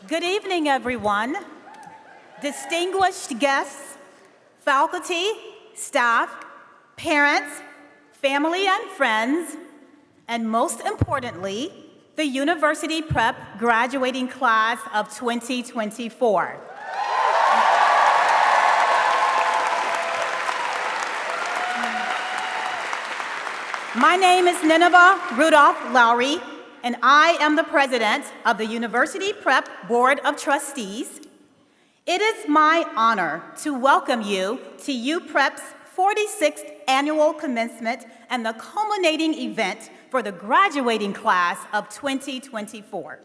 Good evening, everyone. Distinguished guests, faculty, staff, parents, family and friends, and most importantly, the University Prep graduating class of 2024. My name is Nineveh Rudolph Lowry, and I am the president of the University Prep Board of Trustees. It is my honor to welcome you to UPrep's 46th annual commencement and the culminating event for the graduating class of 2024.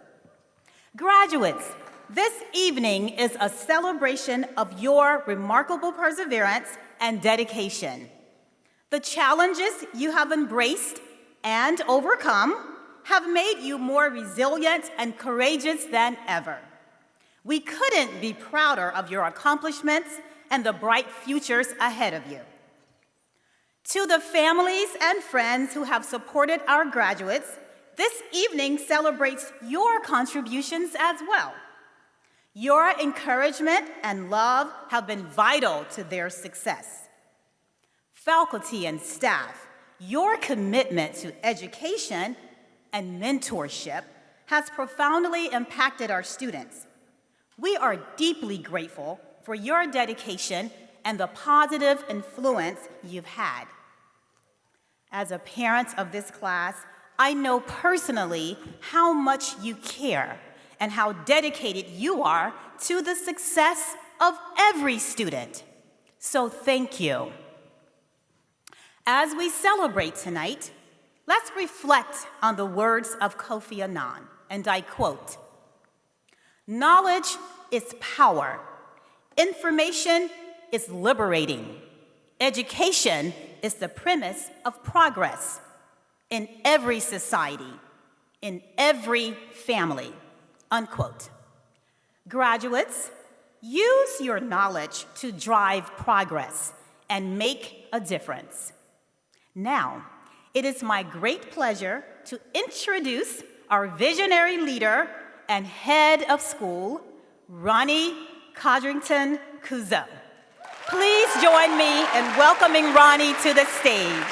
Graduates, this evening is a celebration of your remarkable perseverance and dedication. The challenges you have embraced and overcome have made you more resilient and courageous than ever. We couldn't be prouder of your accomplishments and the bright futures ahead of you. To the families and friends who have supported our graduates, this evening celebrates your contributions as well. Your encouragement and love have been vital to their success. Faculty and staff, your commitment to education and mentorship has profoundly impacted our students. We are deeply grateful for your dedication and the positive influence you've had. As a parent of this class, I know personally how much you care and how dedicated you are to the success of every student. So thank you. As we celebrate tonight, let's reflect on the words of Kofi Annan, and I quote, "Knowledge is power. Information is liberating. Education is the premise of progress in every society, in every family," unquote. Graduates, use your knowledge to drive progress and make a difference. Now, it is my great pleasure to introduce our visionary leader and head of school, Ronnie Codrington-Cuzo. Please join me in welcoming Ronnie to the stage.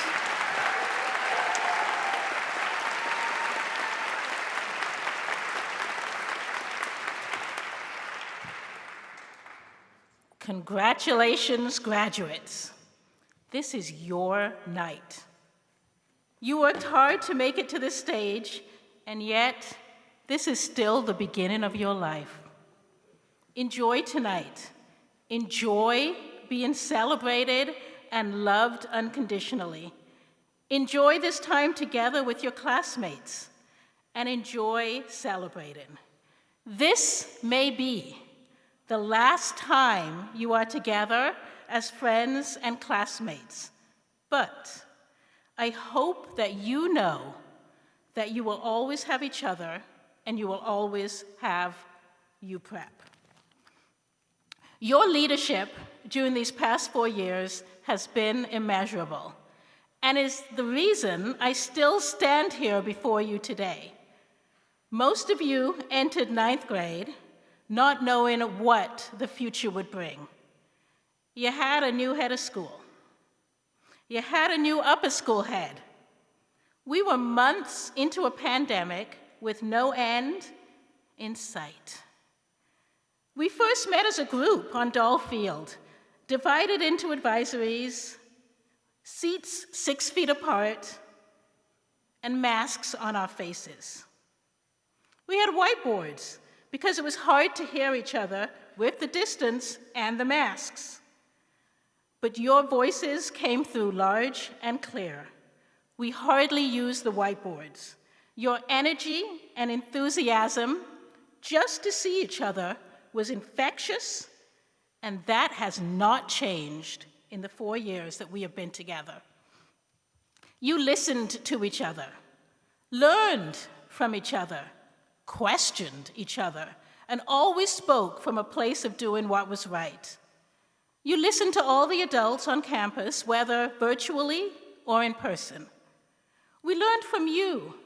Congratulations, graduates. This is your night. You worked hard to make it to this stage, and yet this is still the beginning of your life. Enjoy tonight. Enjoy being celebrated and loved unconditionally. Enjoy this time together with your classmates, and enjoy celebrating. This may be the last time you are together as friends and classmates, but I hope that you know that you will always have each other and you will always have UPrep. Your leadership during these past 4 years has been immeasurable and is the reason I still stand here before you today. Most of you entered 9th grade not knowing what the future would bring. You had a new head of school. You had a new upper school head. We were months into a pandemic with no end in sight. We first met as a group on Doll Field, divided into advisories, seats 6 feet apart, and masks on our faces. We had whiteboards because it was hard to hear each other with the distance and the masks. But your voices came through large and clear. We hardly used the whiteboards. Your energy and enthusiasm just to see each other was infectious, and that has not changed in the 4 years that we have been together. You listened to each other, learned from each other, questioned each other, and always spoke from a place of doing what was right. You listened to all the adults on campus, whether virtually or in person. We learned from you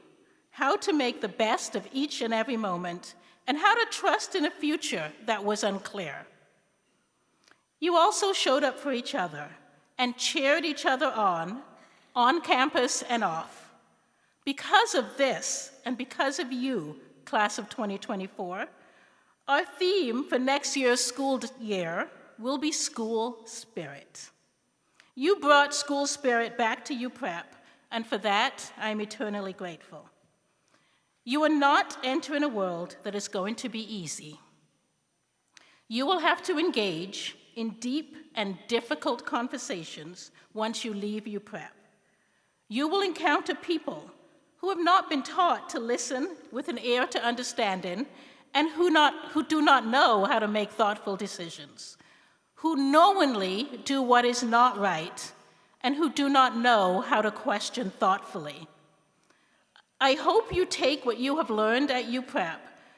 how to make the best of each and every moment and how to trust in a future that was unclear. You also showed up for each other and cheered each other on campus and off. Because of this, and because of you, class of 2024, our theme for next year's school year will be school spirit. You brought school spirit back to UPrep, and for that, I am eternally grateful. You are not entering a world that is going to be easy. You will have to engage in deep and difficult conversations once you leave UPrep. You will encounter people who have not been taught to listen with an ear to understanding and who do not know how to make thoughtful decisions, who knowingly do what is not right, and who do not know how to question thoughtfully. I hope you take what you have learned at UPrep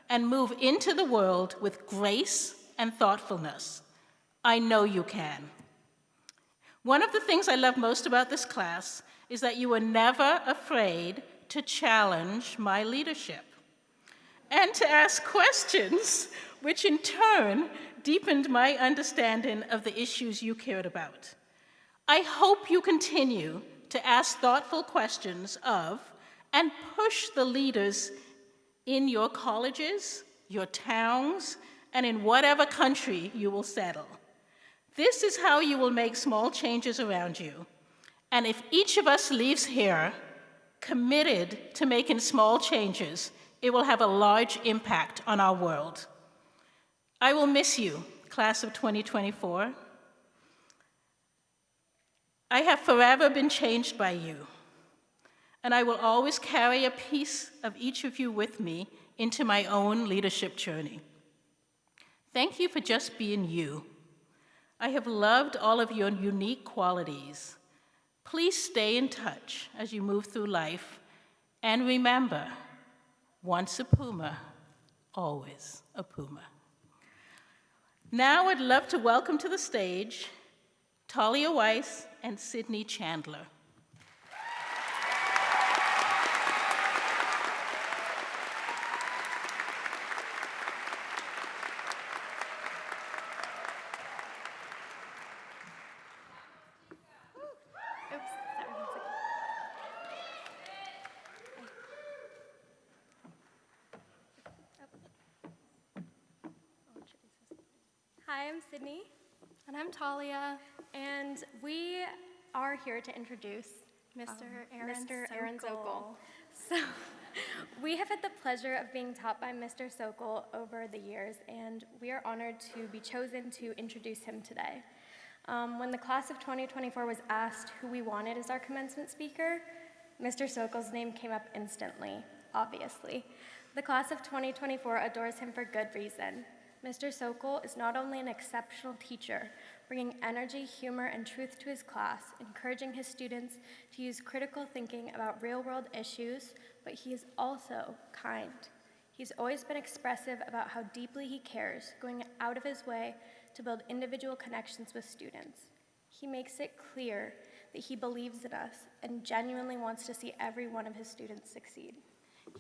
and move into the world with grace and thoughtfulness. I know you can. One of the things I love most about this class is that you were never afraid to challenge my leadership and to ask questions, which in turn deepened my understanding of the issues you cared about. I hope you continue to ask thoughtful questions of and push the leaders in your colleges, your towns, and in whatever country you will settle. This is how you will make small changes around you. And if each of us leaves here committed to making small changes, it will have a large impact on our world. I will miss you, class of 2024. I have forever been changed by you, and I will always carry a piece of each of you with me into my own leadership journey. Thank you for just being you. I have loved all of your unique qualities. Please stay in touch as you move through life, and remember, once a Puma, always a Puma. Now I'd love to welcome to the stage Talia Weiss and Sydney Chandler. Hi, I'm Sydney. And I'm Talia. And we are here to introduce Mr. Aaron Sokol. So, we have had the pleasure of being taught by Mr. Sokol over the years, and we are honored to be chosen to introduce him today. When the class of 2024 was asked who we wanted as our commencement speaker, Mr. Sokol's name came up instantly, obviously. The class of 2024 adores him for good reason. Mr. Sokol is not only an exceptional teacher, bringing energy, humor, and truth to his class, encouraging his students to use critical thinking about real-world issues, but he is also kind. He's always been expressive about how deeply he cares, going out of his way to build individual connections with students. He makes it clear that he believes in us and genuinely wants to see every one of his students succeed.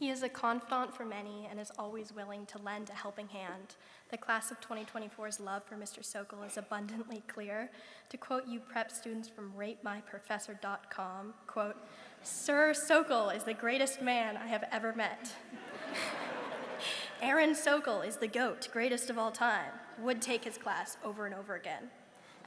He is a confidant for many and is always willing to lend a helping hand. The class of 2024's love for Mr. Sokol is abundantly clear. To quote UPrep students from ratemyprofessor.com, quote, "Sir Sokol is the greatest man I have ever met." Aaron Sokol is the GOAT, greatest of all time. Would take his class over and over again.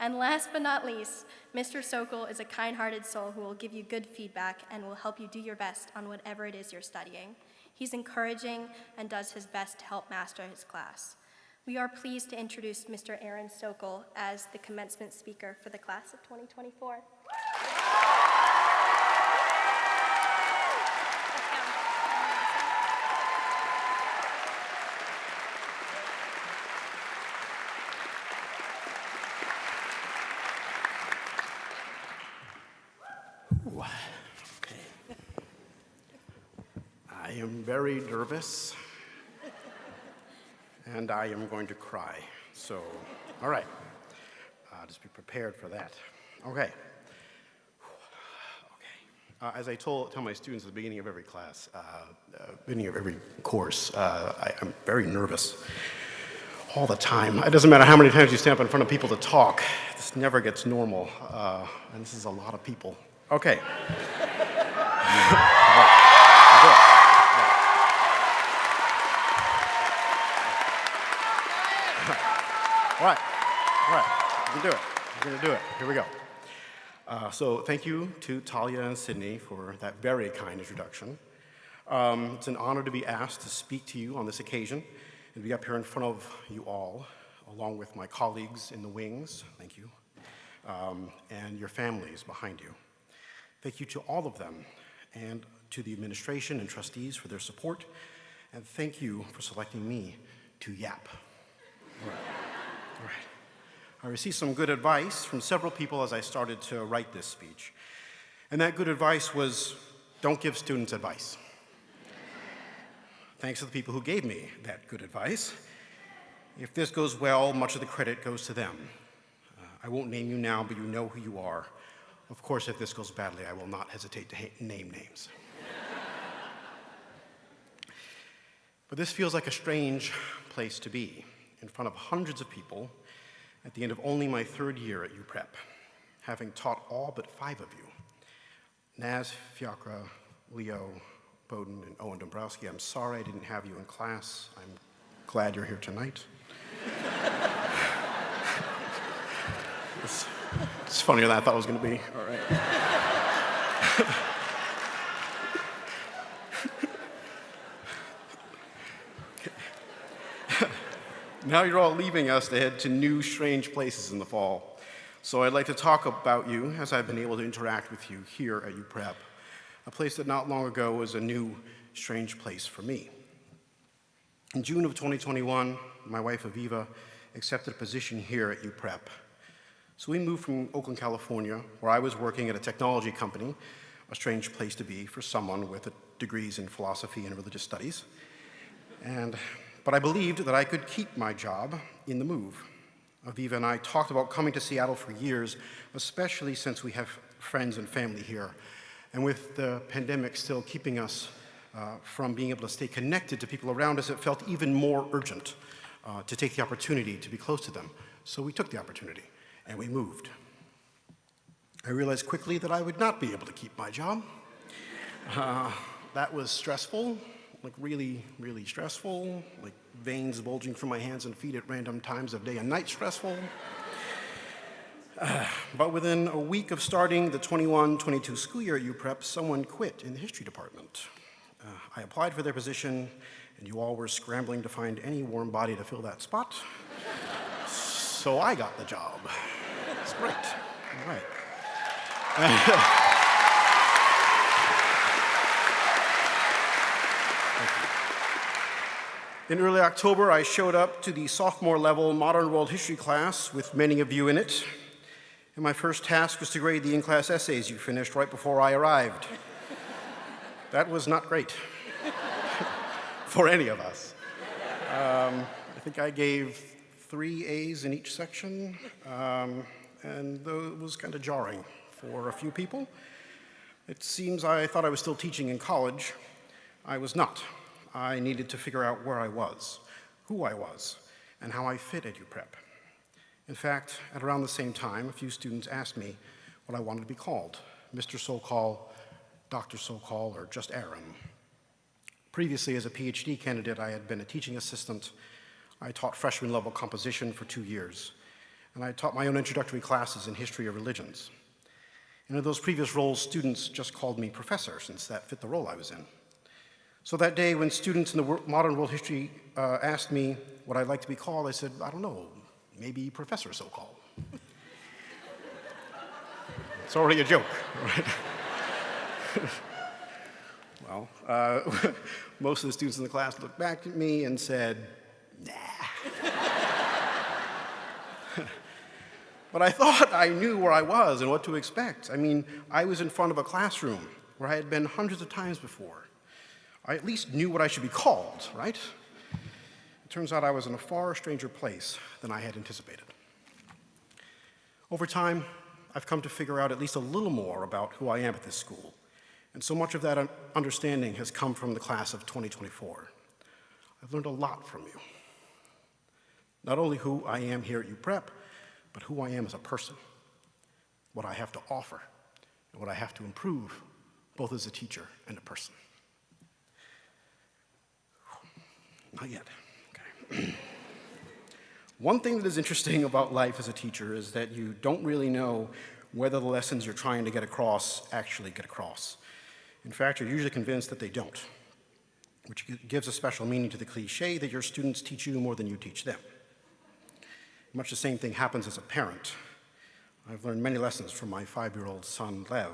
And last but not least, Mr. Sokol is a kind-hearted soul who will give you good feedback and will help you do your best on whatever it is you're studying. He's encouraging and does his best to help master his class. We are pleased to introduce Mr. Aaron Sokol as the commencement speaker for the class of 2024. Okay. I am very nervous, and I am going to cry. So, all right, just be prepared for that. Okay. As I tell my students at the beginning of every class, beginning of every course, I'm very nervous all the time. It doesn't matter how many times you stand up in front of people to talk. This never gets normal, and this is a lot of people. Okay. All right, you can do it. You're gonna do it. Here we go. So thank you to Talia and Sydney for that very kind introduction. It's an honor to be asked to speak to you on this occasion and be up here in front of you all, along with my colleagues in the wings, thank you, and your families behind you. Thank you to all of them, and to the administration and trustees for their support, and thank you for selecting me to yap. All right. I received some good advice from several people as I started to write this speech, and that good advice was, don't give students advice. Thanks to the people who gave me that good advice. If this goes well, much of the credit goes to them. I won't name you now, but you know who you are. Of course, if this goes badly, I will not hesitate to name names. But this feels like a strange place to be, in front of hundreds of people, at the end of only my third year at UPrep, having taught all but 5 of you. Naz, Fiacra, Leo, Bowden, and Owen Dombrowski, I'm sorry I didn't have you in class. I'm glad you're here tonight. It's funnier than I thought it was going to be. All right. Now you're all leaving us to head to new, strange places in the fall. So I'd like to talk about you as I've been able to interact with you here at UPrep, a place that not long ago was a new, strange place for me. In June of 2021, my wife Aviva accepted a position here at UPrep. So we moved from Oakland, California, where I was working at a technology company, a strange place to be for someone with degrees in philosophy and religious studies. But I believed that I could keep my job in the move. Aviva and I talked about coming to Seattle for years, especially since we have friends and family here. And with the pandemic still keeping us from being able to stay connected to people around us, it felt even more urgent to take the opportunity to be close to them. So we took the opportunity, and we moved. I realized quickly that I would not be able to keep my job. That was stressful, like really, really stressful, like veins bulging from my hands and feet at random times of day and night stressful. But within a week of starting the 21-22 school year at UPrep, someone quit in the history department. I applied for their position, and you all were scrambling to find any warm body to fill that spot. So I got the job. It's great. All right. In early October, I showed up to the sophomore level modern world history class with many of you in it. And my first task was to grade the in-class essays you finished right before I arrived. That was not great for any of us. I think I gave 3 A's in each section, and it was kind of jarring for a few people. It seems I thought I was still teaching in college. I was not. I needed to figure out where I was, who I was, and how I fit at UPrep. In fact, at around the same time, a few students asked me what I wanted to be called, Mr. So-Call, Dr. So-Call, or just Aaron. Previously, as a PhD candidate, I had been a teaching assistant. I taught freshman level composition for 2 years, and I taught my own introductory classes in history of religions. And in those previous roles, students just called me professor, since that fit the role I was in. So that day, when students in the modern world history asked me what I'd like to be called, I said, I don't know, maybe Professor So-Called. It's already a joke, right? Well, most of the students in the class looked back at me and said, nah. But I thought I knew where I was and what to expect. I mean, I was in front of a classroom where I had been hundreds of times before. I at least knew what I should be called, right? It turns out I was in a far stranger place than I had anticipated. Over time, I've come to figure out at least a little more about who I am at this school, and so much of that understanding has come from the class of 2024. I've learned a lot from you. Not only who I am here at UPrep, but who I am as a person, what I have to offer, and what I have to improve, both as a teacher and a person. Not yet. Okay. One thing that is interesting about life as a teacher is that you don't really know whether the lessons you're trying to get across actually get across. In fact, you're usually convinced that they don't, which gives a special meaning to the cliche that your students teach you more than you teach them. Much the same thing happens as a parent. I've learned many lessons from my 5-year-old son, Lev.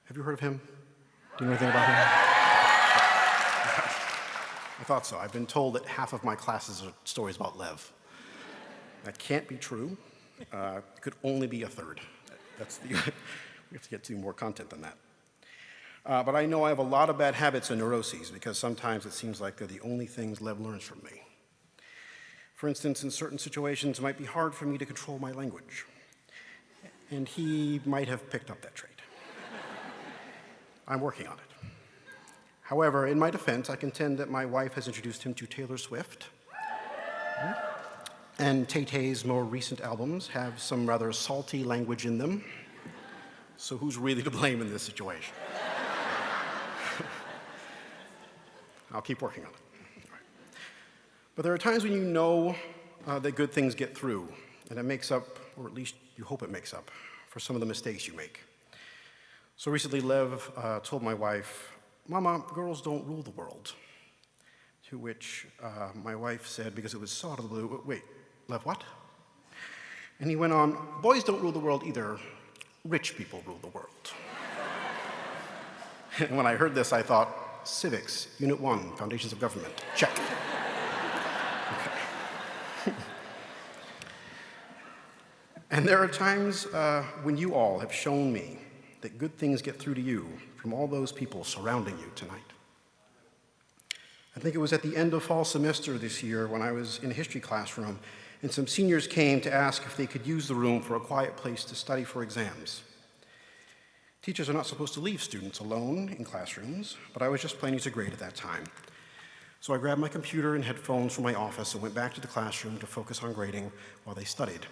Have you heard of him? Do you know anything about him? I thought so. I've been told that half of my classes are stories about Lev. That can't be true. It could only be a third. We have to get to more content than that. But I know I have a lot of bad habits and neuroses because sometimes it seems like they're the only things Lev learns from me. For instance, in certain situations, it might be hard for me to control my language. And he might have picked up that trait. I'm working on it. However, in my defense, I contend that my wife has introduced him to Taylor Swift. And Tay-Tay's more recent albums have some rather salty language in them. So who's really to blame in this situation? I'll keep working on it. But there are times when you know that good things get through, and it makes up, or at least you hope it makes up, for some of the mistakes you make. So recently, Lev told my wife, "Mama, girls don't rule the world." To which my wife said, because it was so out of the blue, "Wait, Lev, what?" And he went on, "Boys don't rule the world either. Rich people rule the world." And when I heard this, I thought, civics, Unit 1, Foundations of Government, check. Okay. And there are times when you all have shown me that good things get through to you from all those people surrounding you tonight. I think it was at the end of fall semester this year when I was in a history classroom and some seniors came to ask if they could use the room for a quiet place to study for exams. Teachers are not supposed to leave students alone in classrooms, but I was just planning to grade at that time. So I grabbed my computer and headphones from my office and went back to the classroom to focus on grading while they studied.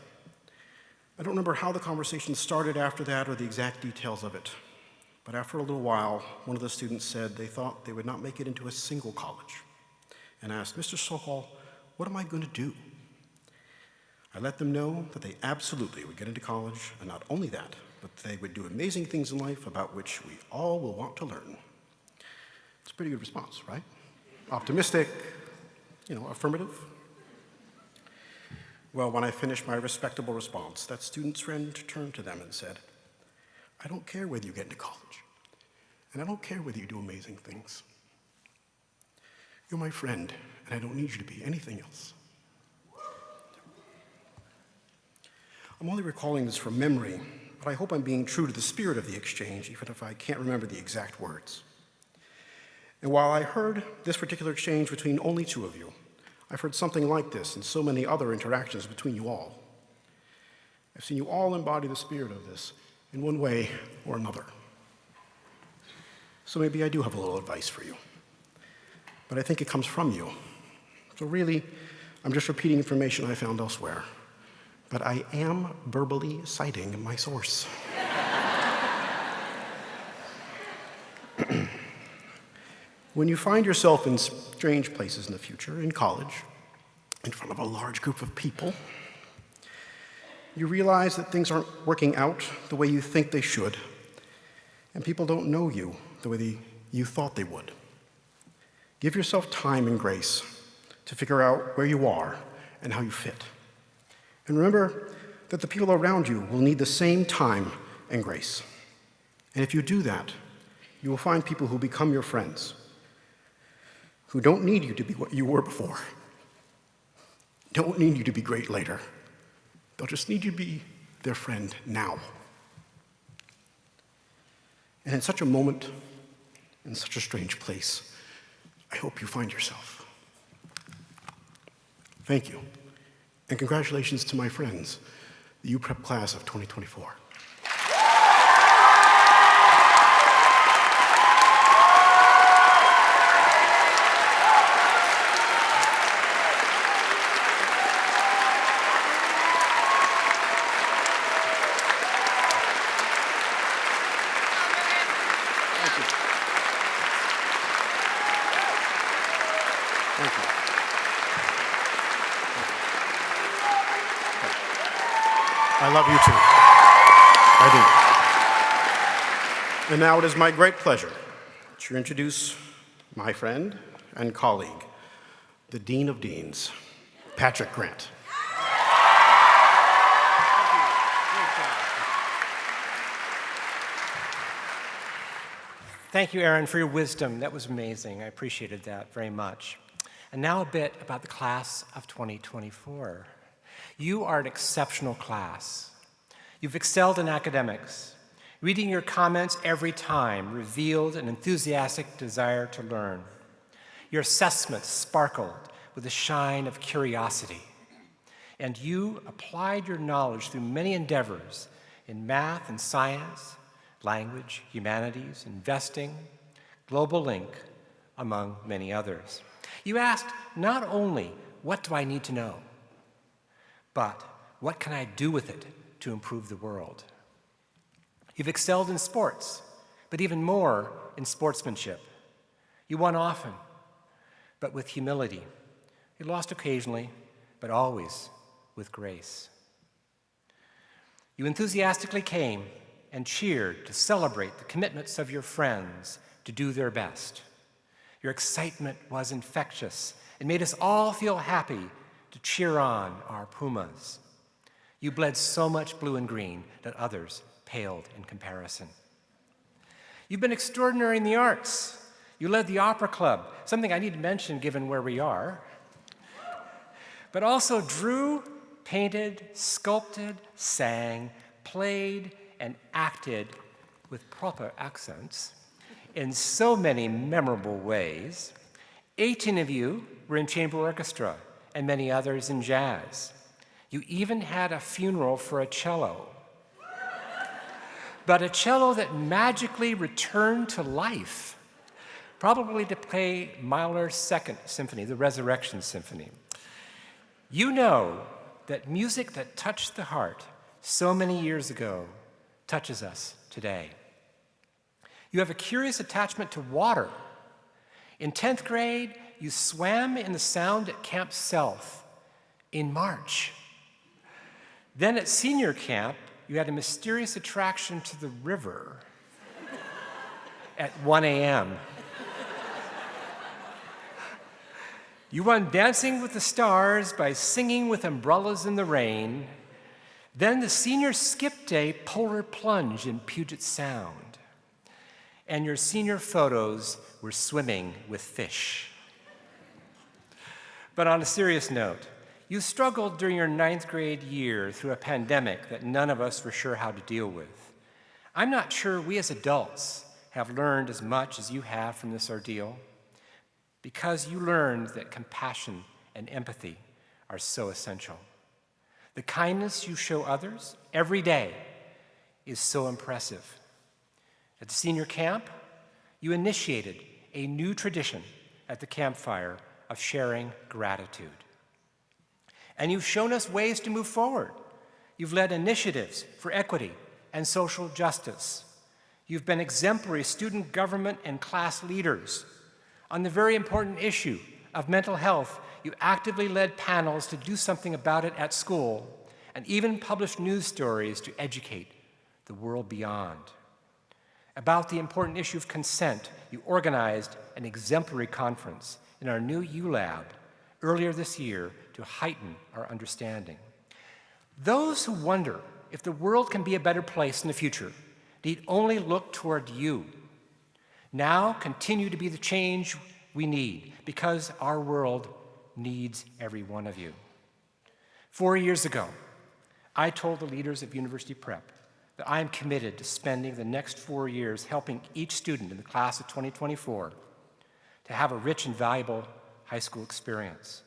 I don't remember how the conversation started after that or the exact details of it, but after a little while, one of the students said they thought they would not make it into a single college and asked, "Mr. Sokol, what am I going to do?" I let them know that they absolutely would get into college, and not only that, but they would do amazing things in life about which we all will want to learn. It's a pretty good response, right? Optimistic, affirmative. Well, when I finished my respectable response, that student's friend turned to them and said, "I don't care whether you get into college, and I don't care whether you do amazing things. You're my friend, and I don't need you to be anything else." I'm only recalling this from memory, but I hope I'm being true to the spirit of the exchange, even if I can't remember the exact words. And while I heard this particular exchange between only two of you, I've heard something like this in so many other interactions between you all. I've seen you all embody the spirit of this in one way or another. So maybe I do have a little advice for you, but I think it comes from you. So really, I'm just repeating information I found elsewhere, but I am verbally citing my source. When you find yourself in strange places in the future, in college, in front of a large group of people, you realize that things aren't working out the way you think they should, and people don't know you the way you thought they would. Give yourself time and grace to figure out where you are and how you fit. And remember that the people around you will need the same time and grace. And if you do that, you will find people who become your friends, who don't need you to be what you were before, don't need you to be great later. They'll just need you to be their friend now. And in such a moment, in such a strange place, I hope you find yourself. Thank you, and congratulations to my friends, the UPrep class of 2024. Thank you. I love you too. I do. And now it is my great pleasure to introduce my friend and colleague, the Dean of Deans, Patrick Grant. Thank you, Aaron, for your wisdom. That was amazing. I appreciated that very much. And now a bit about the class of 2024. You are an exceptional class. You've excelled in academics. Reading your comments every time revealed an enthusiastic desire to learn. Your assessments sparkled with the shine of curiosity. And you applied your knowledge through many endeavors in math and science, language, humanities, investing, global link, among many others. You asked not only, what do I need to know, but what can I do with it to improve the world? You've excelled in sports, but even more in sportsmanship. You won often, but with humility. You lost occasionally, but always with grace. You enthusiastically came and cheered to celebrate the commitments of your friends to do their best. Your excitement was infectious and made us all feel happy to cheer on our Pumas. You bled so much blue and green that others paled in comparison. You've been extraordinary in the arts. You led the opera club, something I need to mention given where we are, but also drew, painted, sculpted, sang, played, and acted with proper accents in so many memorable ways. 18 of you were in chamber orchestra and many others in jazz. You even had a funeral for a cello, but a cello that magically returned to life, probably to play Mahler's Second Symphony, the Resurrection Symphony. You know that music that touched the heart so many years ago touches us today. You have a curious attachment to water. In 10th grade, you swam in the Sound at Camp South in March. Then at senior camp, you had a mysterious attraction to the river at 1 a.m. You won Dancing with the Stars by singing with umbrellas in the rain. Then the senior skip day polar plunge in Puget Sound. And your senior photos were swimming with fish. But on a serious note, you struggled during your 9th grade year through a pandemic that none of us were sure how to deal with. I'm not sure we as adults have learned as much as you have from this ordeal, because you learned that compassion and empathy are so essential. The kindness you show others every day is so impressive. At the senior camp, you initiated a new tradition at the campfire of sharing gratitude. And you've shown us ways to move forward. You've led initiatives for equity and social justice. You've been exemplary student government and class leaders. On the very important issue of mental health, you actively led panels to do something about it at school, and even published news stories to educate the world beyond. About the important issue of consent, you organized an exemplary conference in our new ULab earlier this year to heighten our understanding. Those who wonder if the world can be a better place in the future need only look toward you. Now continue to be the change we need, because our world needs every one of you. 4 years ago, I told the leaders of University Prep that I am committed to spending the next 4 years helping each student in the class of 2024 to have a rich and valuable high school experience.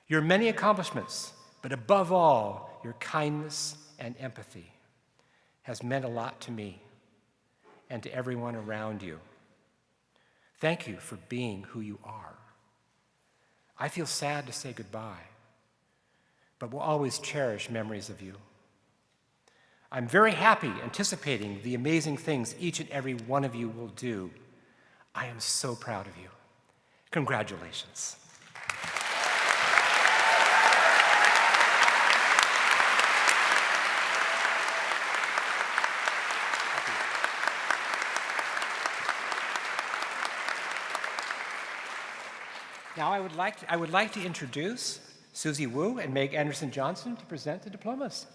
Your many accomplishments, but above all, your kindness and empathy has meant a lot to me and to everyone around you. Thank you for being who you are. I feel sad to say goodbye, but will always cherish memories of you. I'm very happy anticipating the amazing things each and every one of you will do. I am so proud of you. Congratulations. Now I would like to introduce Susie Wu and Meg Anderson Johnson to present the diplomas.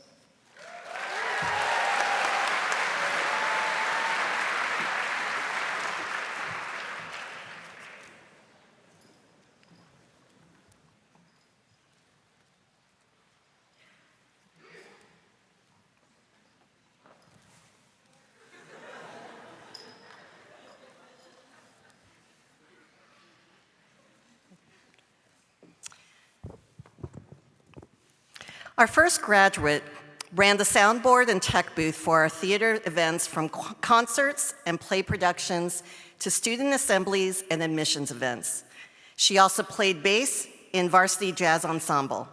Our first graduate ran the soundboard and tech booth for our theater events, from concerts and play productions to student assemblies and admissions events. She also played bass in varsity jazz ensemble.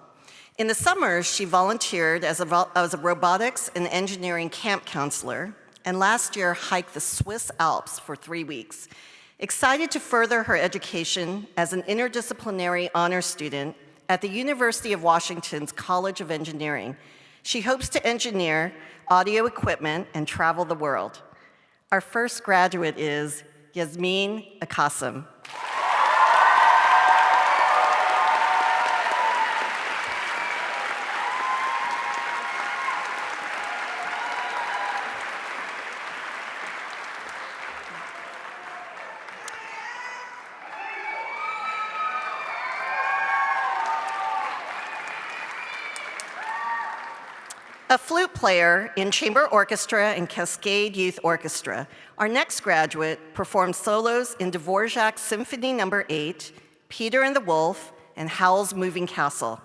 In the summers, she volunteered as a robotics and engineering camp counselor, and last year hiked the Swiss Alps for 3 weeks. Excited to further her education as an interdisciplinary honors student at the University of Washington's College of Engineering, she hopes to engineer audio equipment and travel the world. Our first graduate is Yasmin Akasim. A flute player in chamber orchestra and Cascade Youth Orchestra, our next graduate performed solos in Dvorak's Symphony No. 8, Peter and the Wolf, and Howl's Moving Castle.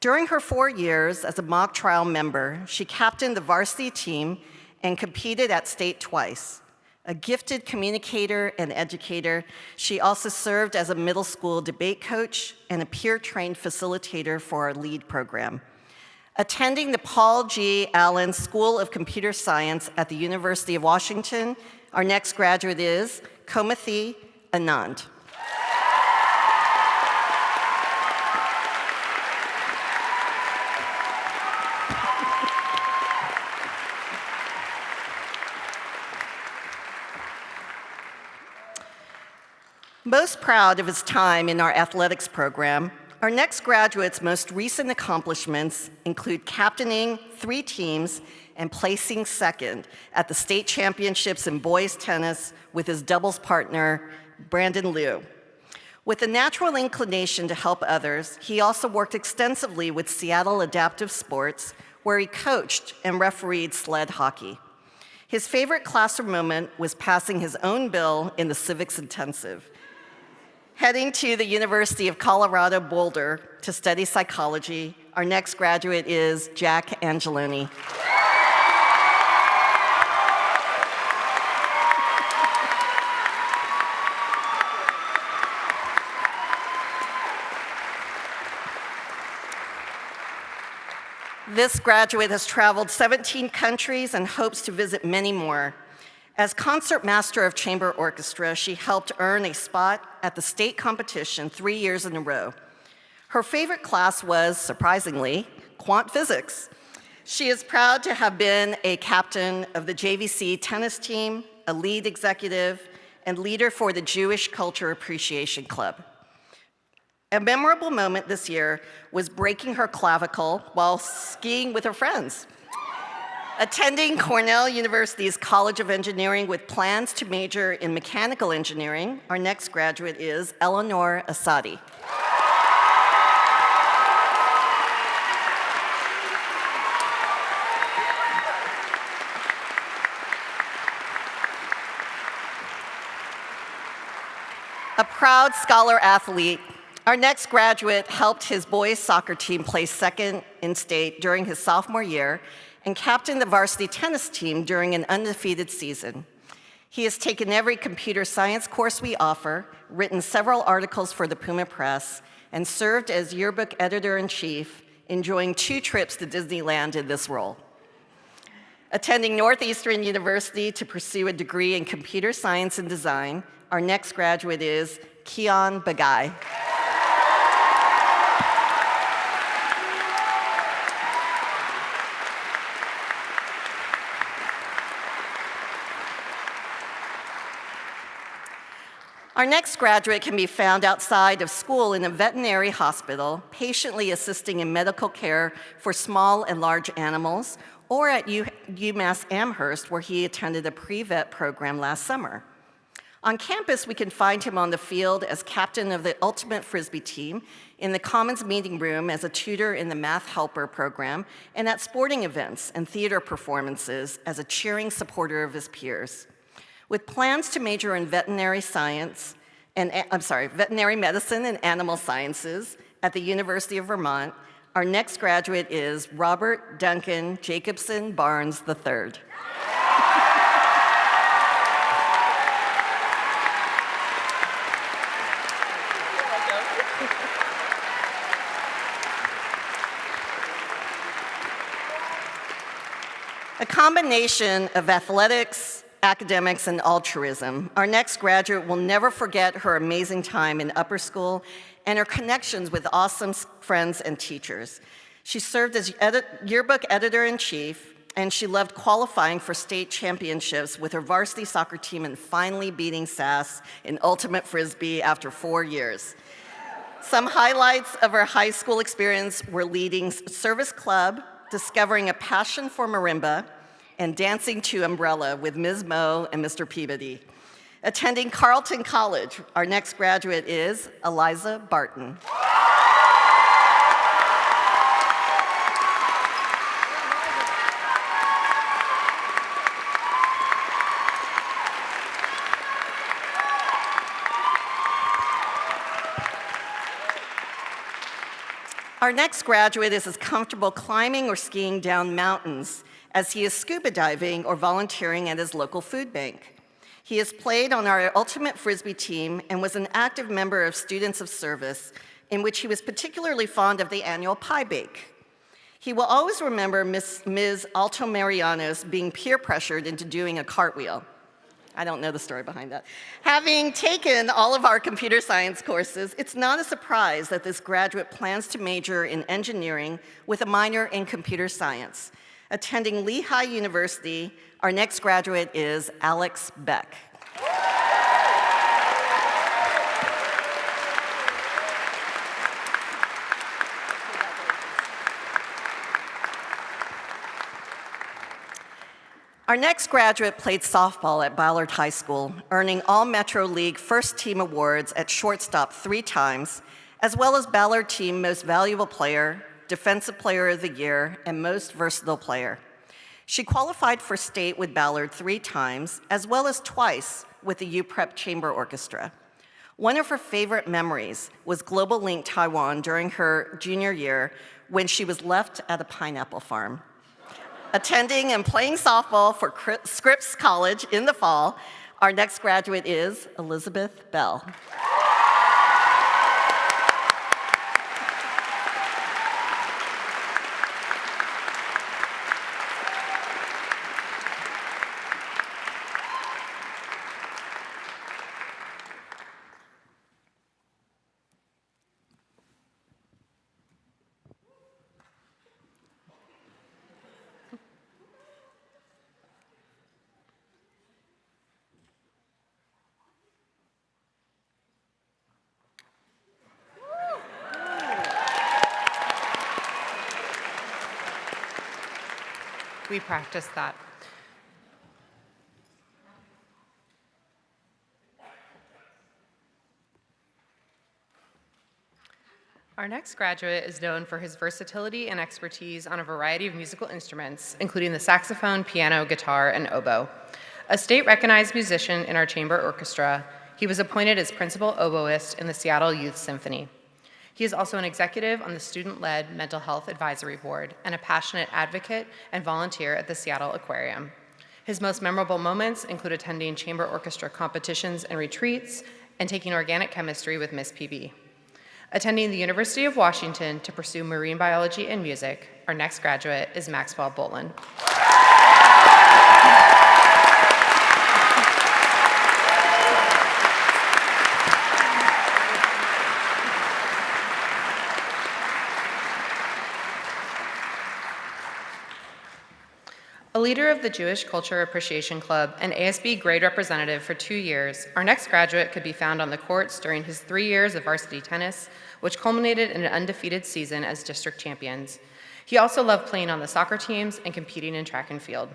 During her 4 years as a mock trial member, she captained the varsity team and competed at state twice. A gifted communicator and educator, she also served as a middle school debate coach and a peer-trained facilitator for our LEAD program. Attending the Paul G. Allen School of Computer Science at the University of Washington, our next graduate is Komathi Anand. Most proud of his time in our athletics program, our next graduate's most recent accomplishments include captaining 3 teams and placing second at the state championships in boys tennis with his doubles partner, Brandon Liu. With a natural inclination to help others, he also worked extensively with Seattle Adaptive Sports, where he coached and refereed sled hockey. His favorite classroom moment was passing his own bill in the civics intensive. Heading to the University of Colorado Boulder to study psychology, our next graduate is Jack Angeloni. This graduate has traveled 17 countries and hopes to visit many more. As concert master of chamber orchestra, she helped earn a spot at the state competition 3 years in a row. Her favorite class was, surprisingly, quant physics. She is proud to have been a captain of the JVC tennis team, a lead executive, and leader for the Jewish Culture Appreciation Club. A memorable moment this year was breaking her clavicle while skiing with her friends. Attending Cornell University's College of Engineering with plans to major in mechanical engineering, our next graduate is Eleanor Asadi. A proud scholar athlete, our next graduate helped his boys' soccer team place second in state during his sophomore year and captained the varsity tennis team during an undefeated season. He has taken every computer science course we offer, written several articles for the Puma Press, and served as yearbook editor-in-chief, enjoying 2 trips to Disneyland in this role. Attending Northeastern University to pursue a degree in computer science and design, our next graduate is Kian Bagai. Our next graduate can be found outside of school in a veterinary hospital, patiently assisting in medical care for small and large animals, or at UMass Amherst, where he attended a pre-vet program last summer. On campus, we can find him on the field as captain of the Ultimate Frisbee team, in the Commons meeting room as a tutor in the Math Helper program, and at sporting events and theater performances as a cheering supporter of his peers. With plans to major in veterinary medicine and animal sciences at the University of Vermont, our next graduate is Robert Duncan Jacobson Barnes III. A combination of athletics, academics, and altruism, our next graduate will never forget her amazing time in upper school and her connections with awesome friends and teachers. She served as yearbook editor-in-chief, and she loved qualifying for state championships with her varsity soccer team and finally beating SAS in Ultimate Frisbee after 4 years. Some highlights of her high school experience were leading service club, discovering a passion for marimba, and dancing to Umbrella with Ms. Moe and Mr. Peabody. Attending Carleton College, our next graduate is Eliza Barton. Our next graduate is as comfortable climbing or skiing down mountains as he is scuba diving or volunteering at his local food bank. He has played on our Ultimate Frisbee team and was an active member of Students of Service, in which he was particularly fond of the annual pie bake. He will always remember Ms. Alto Marianos being peer pressured into doing a cartwheel. I don't know the story behind that. Having taken all of our computer science courses, it's not a surprise that this graduate plans to major in engineering with a minor in computer science. Attending Lehigh University, our next graduate is Alex Beck. Our next graduate played softball at Ballard High School, earning all Metro League first team awards at shortstop 3 times, as well as Ballard Team Most Valuable Player, Defensive Player of the Year, and Most Versatile Player. She qualified for state with Ballard 3 times, as well as twice with the UPrep Chamber Orchestra. One of her favorite memories was Global Link Taiwan during her junior year when she was left at a pineapple farm. Attending and playing softball for Scripps College in the fall, our next graduate is Elizabeth Bell. We practiced that. Our next graduate is known for his versatility and expertise on a variety of musical instruments, including the saxophone, piano, guitar, and oboe. A state-recognized musician in our chamber orchestra, he was appointed as principal oboist in the Seattle Youth Symphony. He is also an executive on the student-led Mental Health Advisory Board and a passionate advocate and volunteer at the Seattle Aquarium. His most memorable moments include attending chamber orchestra competitions and retreats and taking organic chemistry with Miss PB. Attending the University of Washington to pursue marine biology and music, our next graduate is Maxwell Bolin. leader of the Jewish Culture Appreciation Club and ASB grade representative for 2 years, our next graduate could be found on the courts during his 3 years of varsity tennis, which culminated in an undefeated season as district champions. He also loved playing on the soccer teams and competing in track and field.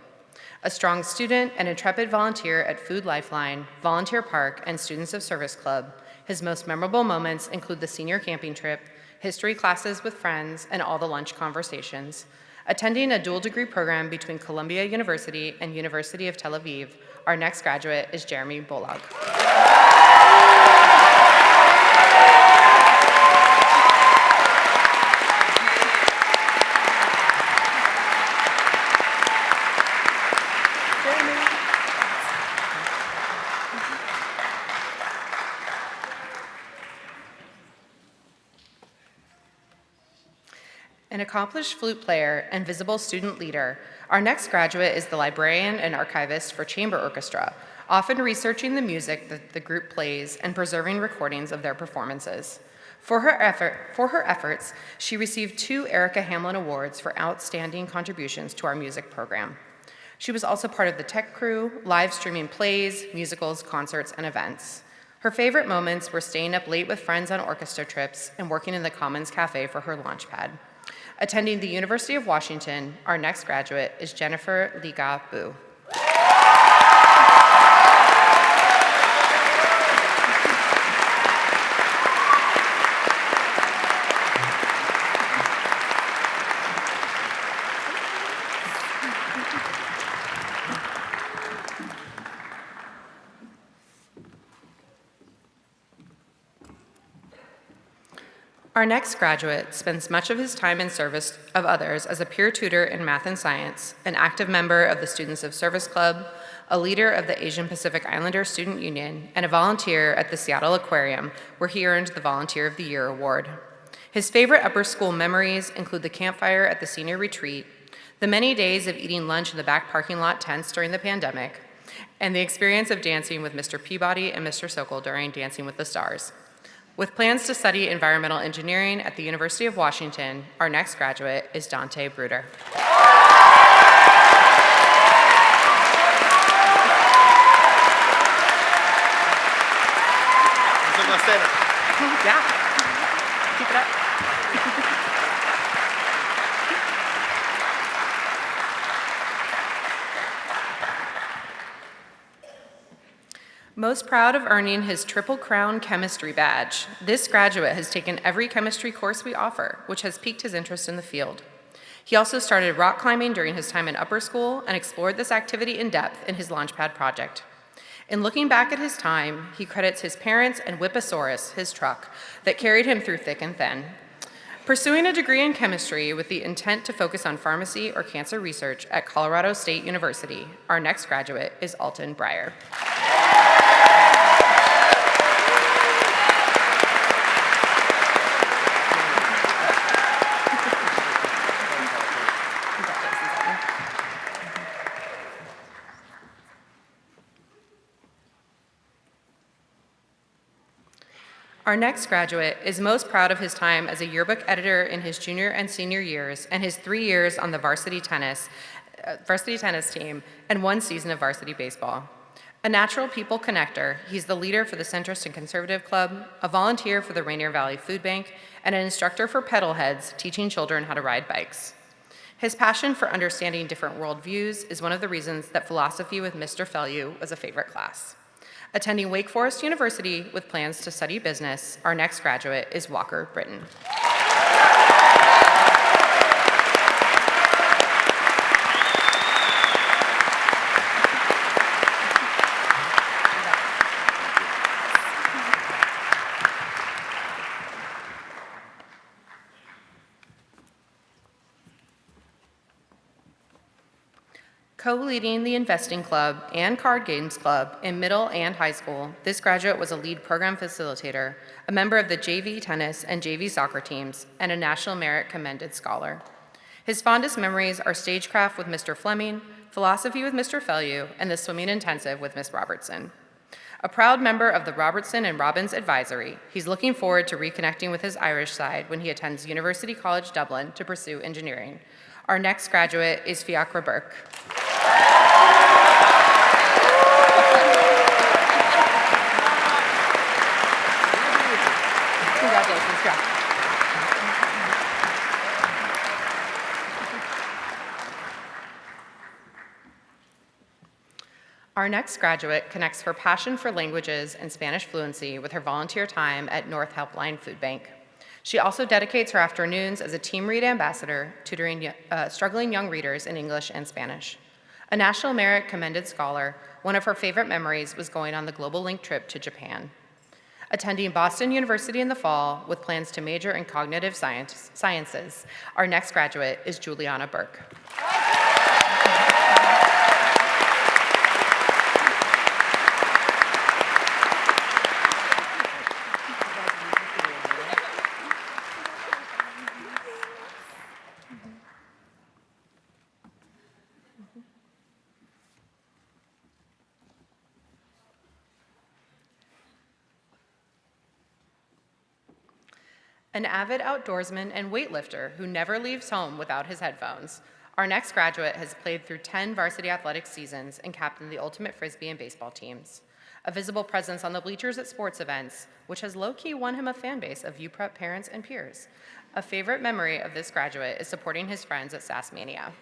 A strong student and intrepid volunteer at Food Lifeline, Volunteer Park, and Students of Service Club, his most memorable moments include the senior camping trip, history classes with friends, and all the lunch conversations. Attending a dual degree program between Columbia University and University of Tel Aviv, our next graduate is Jeremy Bolag. An accomplished flute player and visible student leader, our next graduate is the librarian and archivist for chamber orchestra, often researching the music that the group plays and preserving recordings of their performances. For her efforts, she received 2 Erica Hamlin Awards for outstanding contributions to our music program. She was also part of the tech crew, live streaming plays, musicals, concerts, and events. Her favorite moments were staying up late with friends on orchestra trips and working in the Commons Cafe for her launchpad. Attending the University of Washington, our next graduate is Jennifer Liga Bu. Our next graduate spends much of his time in service of others as a peer tutor in math and science, an active member of the Students of Service Club, a leader of the Asian Pacific Islander Student Union, and a volunteer at the Seattle Aquarium, where he earned the Volunteer of the Year award. His favorite upper school memories include the campfire at the senior retreat, the many days of eating lunch in the back parking lot tents during the pandemic, and the experience of dancing with Mr. Peabody and Mr. Sokol during Dancing with the Stars. With plans to study environmental engineering at the University of Washington, our next graduate is Dante Bruder. Yeah, keep it up. Most proud of earning his Triple Crown chemistry badge, this graduate has taken every chemistry course we offer, which has piqued his interest in the field. He also started rock climbing during his time in upper school and explored this activity in depth in his Launchpad project. In looking back at his time, he credits his parents and Whipposaurus, his truck, that carried him through thick and thin. Pursuing a degree in chemistry with the intent to focus on pharmacy or cancer research at Colorado State University, our next graduate is Alton Breyer. Our next graduate is most proud of his time as a yearbook editor in his junior and senior years and his 3 years on the varsity tennis team and 1 season of varsity baseball. A natural people connector, he's the leader for the Centrist and Conservative Club, a volunteer for the Rainier Valley Food Bank, and an instructor for pedalheads teaching children how to ride bikes. His passion for understanding different worldviews is one of the reasons that philosophy with Mr. Feluke was a favorite class. Attending Wake Forest University with plans to study business, our next graduate is Walker Britton. Co-leading the Investing Club and Card Games Club in middle and high school, this graduate was a lead program facilitator, a member of the JV tennis and JV soccer teams, and a National Merit Commended Scholar. His fondest memories are stagecraft with Mr. Fleming, philosophy with Mr. Feluke, and the swimming intensive with Miss Robertson. A proud member of the Robertson and Robbins Advisory, he's looking forward to reconnecting with his Irish side when he attends University College Dublin to pursue engineering. Our next graduate is Fiachra Burke. Our next graduate connects her passion for languages and Spanish fluency with her volunteer time at North Helpline Food Bank. She also dedicates her afternoons as a Team Read ambassador, tutoring struggling young readers in English and Spanish. A National Merit Commended Scholar, one of her favorite memories was going on the Global Link trip to Japan. Attending Boston University in the fall with plans to major in cognitive sciences, our next graduate is Juliana Burke. An avid outdoorsman and weightlifter who never leaves home without his headphones, our next graduate has played through 10 varsity athletic seasons and captained the ultimate Frisbee and baseball teams. A visible presence on the bleachers at sports events, which has low-key won him a fan base of UPrep parents and peers. A favorite memory of this graduate is supporting his friends at SassMania.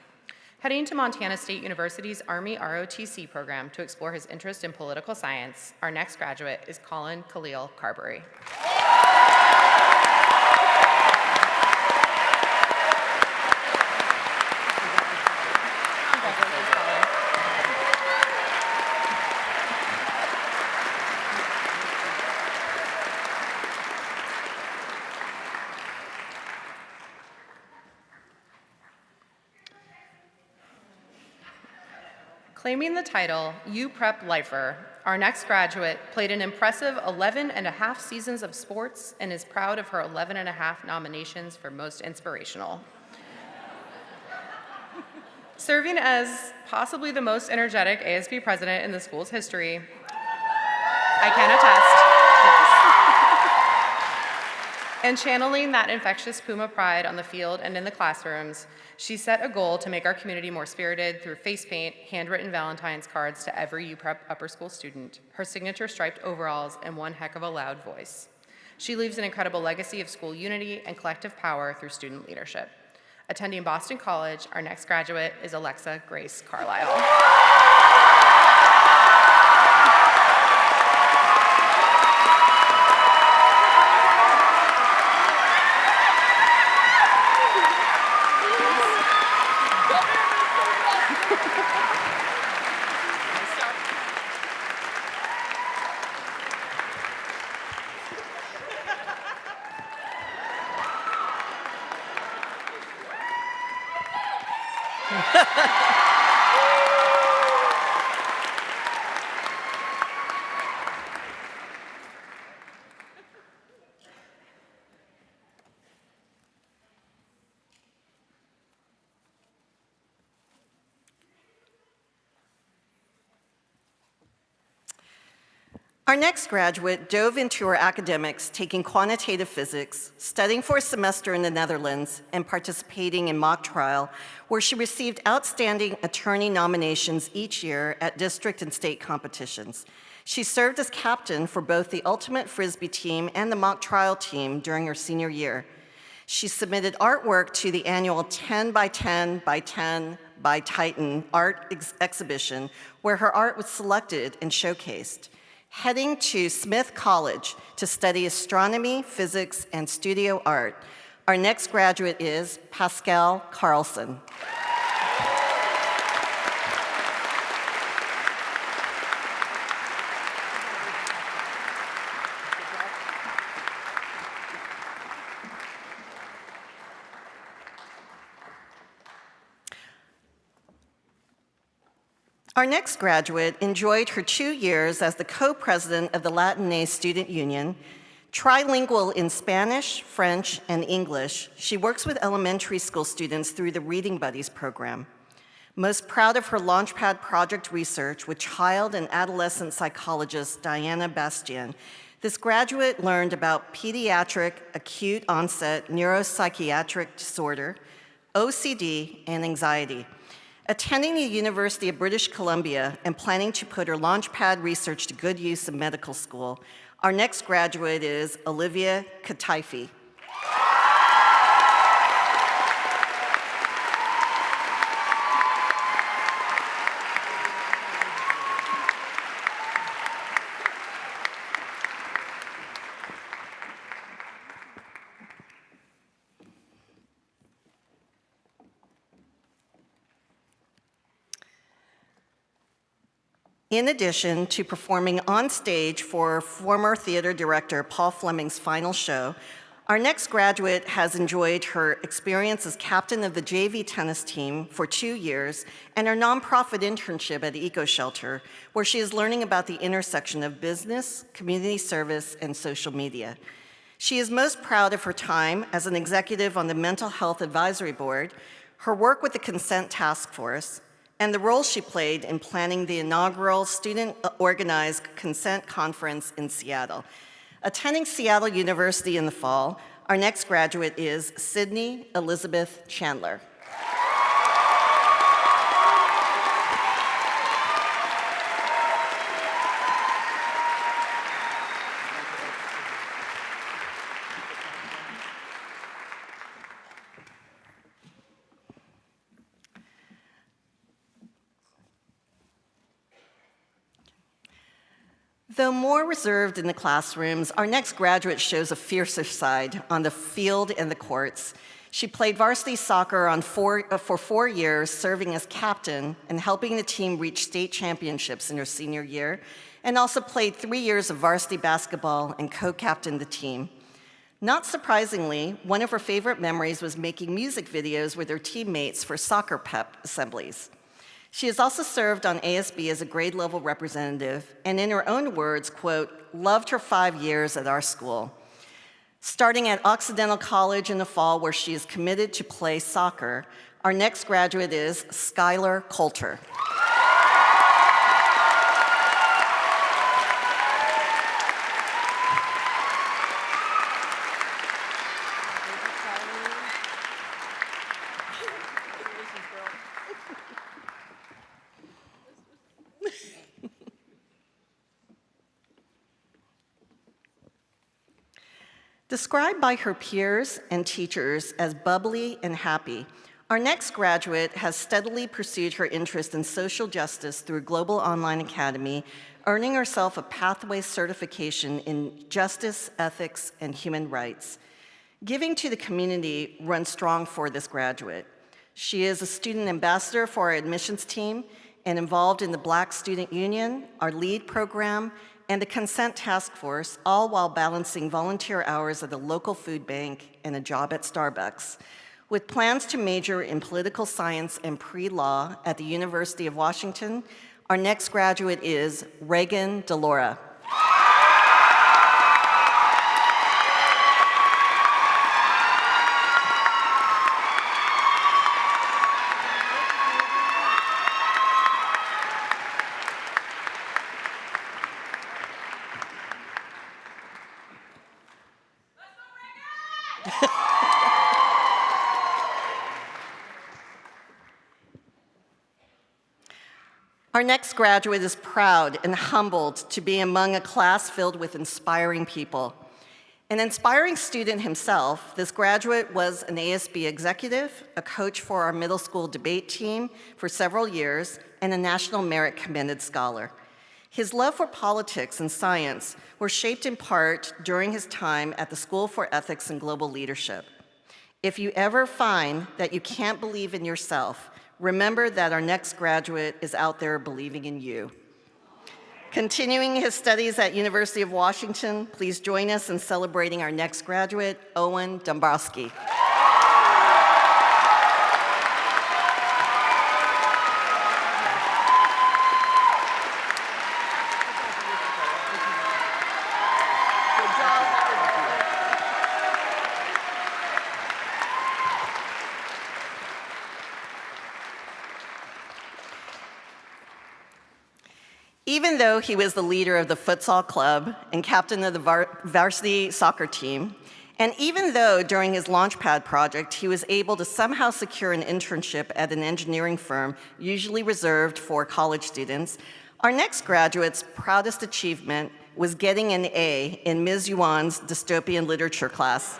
Heading to Montana State University's Army ROTC program to explore his interest in political science, our next graduate is Colin Khalil Carberry. Claiming the title UPrep Lifer, our next graduate played an impressive 11 and a half seasons of sports and is proud of her 11 and a half nominations for Most Inspirational. Serving as possibly the most energetic ASB president in the school's history, I can attest. And channeling that infectious Puma pride on the field and in the classrooms, she set a goal to make our community more spirited through face paint, handwritten Valentine's cards to every UPrep upper school student, her signature striped overalls, and one heck of a loud voice. She leaves an incredible legacy of school unity and collective power through student leadership. Attending Boston College, our next graduate is Alexa Grace Carlisle. Our next graduate dove into her academics, taking quantitative physics, studying for a semester in the Netherlands, and participating in mock trial, where she received outstanding attorney nominations each year at district and state competitions. She served as captain for both the Ultimate Frisbee team and the mock trial team during her senior year. She submitted artwork to the annual 10 by 10 by 10 by Titan art exhibition, where her art was selected and showcased. Heading to Smith College to study astronomy, physics, and studio art, our next graduate is Pascal Carlson. Our next graduate enjoyed her 2 years as the co-president of the Latinx Student Union. Trilingual in Spanish, French, and English, she works with elementary school students through the Reading Buddies program. Most proud of her Launchpad project research with child and adolescent psychologist Diana Bastian, this graduate learned about pediatric acute onset neuropsychiatric disorder, OCD, and anxiety. Attending the University of British Columbia and planning to put her Launchpad research to good use in medical school, our next graduate is Olivia Kataifi. In addition to performing on stage for former theater director Paul Fleming's final show, our next graduate has enjoyed her experience as captain of the JV tennis team for 2 years and her nonprofit internship at Eco Shelter, where she is learning about the intersection of business, community service, and social media. She is most proud of her time as an executive on the Mental Health Advisory Board, her work with the Consent Task Force, and the role she played in planning the inaugural student-organized Consent Conference in Seattle. Attending Seattle University in the fall, our next graduate is Sydney Elizabeth Chandler. Though more reserved in the classrooms, our next graduate shows a fiercer side on the field and the courts. She played varsity soccer for 4 years, serving as captain and helping the team reach state championships in her senior year, and also played 3 years of varsity basketball and co-captained the team. Not surprisingly, one of her favorite memories was making music videos with her teammates for soccer pep assemblies. She has also served on ASB as a grade level representative, and in her own words, quote, loved her 5 years at our school. Starting at Occidental College in the fall, where she is committed to play soccer, our next graduate is Skylar Coulter. Described by her peers and teachers as bubbly and happy, our next graduate has steadily pursued her interest in social justice through Global Online Academy, earning herself a pathway certification in justice, ethics, and human rights. Giving to the community runs strong for this graduate. She is a student ambassador for our admissions team and involved in the Black Student Union, our LEAD program, and the Consent Task Force, all while balancing volunteer hours at a local food bank and a job at Starbucks. With plans to major in political science and pre-law at the University of Washington, our next graduate is Reagan DeLaura. Our next graduate is proud and humbled to be among a class filled with inspiring people. An inspiring student himself, this graduate was an ASB executive, a coach for our middle school debate team for several years, and a National Merit Commended Scholar. His love for politics and science were shaped in part during his time at the School for Ethics and Global Leadership. If you ever find that you can't believe in yourself, remember that our next graduate is out there believing in you. Continuing his studies at University of Washington, please join us in celebrating our next graduate, Owen Dombrowski. Even though he was the leader of the futsal club and captain of the varsity soccer team, and even though during his Launchpad project he was able to somehow secure an internship at an engineering firm usually reserved for college students, our next graduate's proudest achievement was getting an A in Ms. Yuan's dystopian literature class.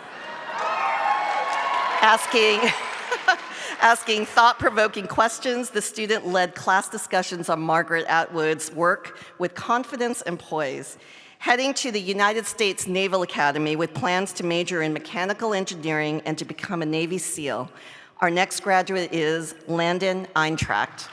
Asking thought-provoking questions, the student led class discussions on Margaret Atwood's work with confidence and poise. Heading to the United States Naval Academy with plans to major in mechanical engineering and to become a Navy SEAL, our next graduate is Landon Eintracht.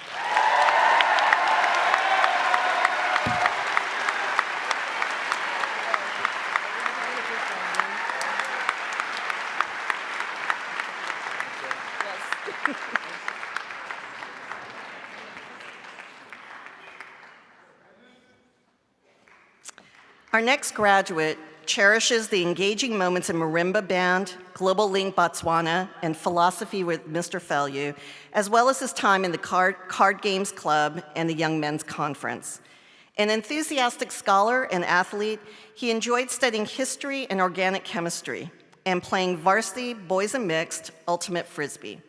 Our next graduate cherishes the engaging moments in Marimba Band, Global Link Botswana, and Philosophy with Mr. Fellew, as well as his time in the Card Games Club and the Young Men's Conference. An enthusiastic scholar and athlete, he enjoyed studying history and organic chemistry and playing varsity boys and mixed ultimate frisbee.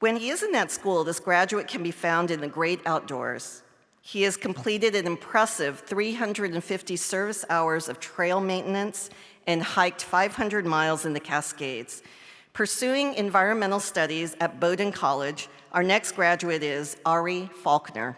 When he isn't at school, this graduate can be found in the great outdoors. He has completed an impressive 350 service hours of trail maintenance and hiked 500 miles in the Cascades. Pursuing environmental studies at Bowdoin College, our next graduate is Ari Faulkner.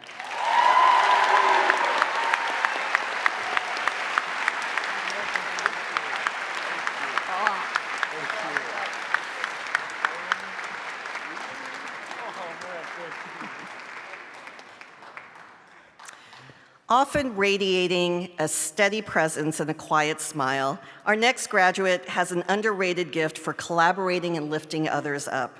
Often radiating a steady presence and a quiet smile, our next graduate has an underrated gift for collaborating and lifting others up.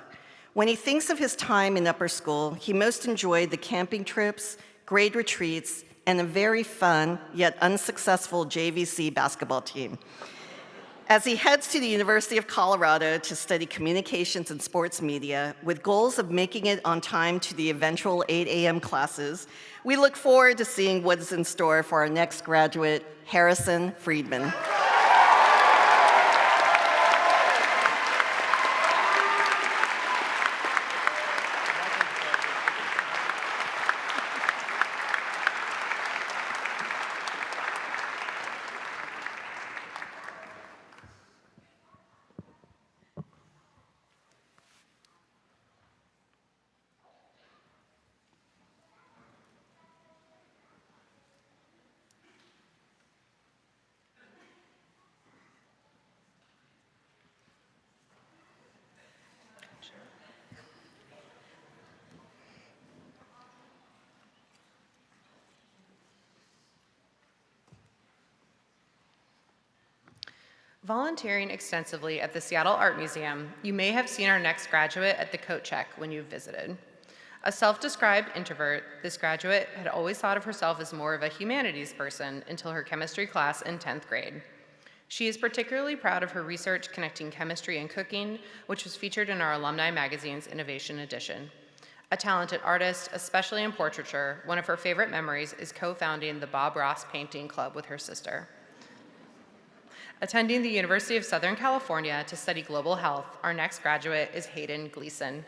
When he thinks of his time in upper school, he most enjoyed the camping trips, grade retreats, and a very fun yet unsuccessful JVC basketball team. As he heads to the University of Colorado to study communications and sports media with goals of making it on time to the eventual 8 a.m. classes, we look forward to seeing what is in store for our next graduate, Harrison Friedman. Volunteering extensively at the Seattle Art Museum, you may have seen our next graduate at the coat check when you've visited. A self-described introvert, this graduate had always thought of herself as more of a humanities person until her chemistry class in 10th grade. She is particularly proud of her research connecting chemistry and cooking, which was featured in our alumni magazine's Innovation Edition. A talented artist, especially in portraiture, one of her favorite memories is co-founding the Bob Ross Painting Club with her sister. Attending the University of Southern California to study global health, our next graduate is Hayden Gleason.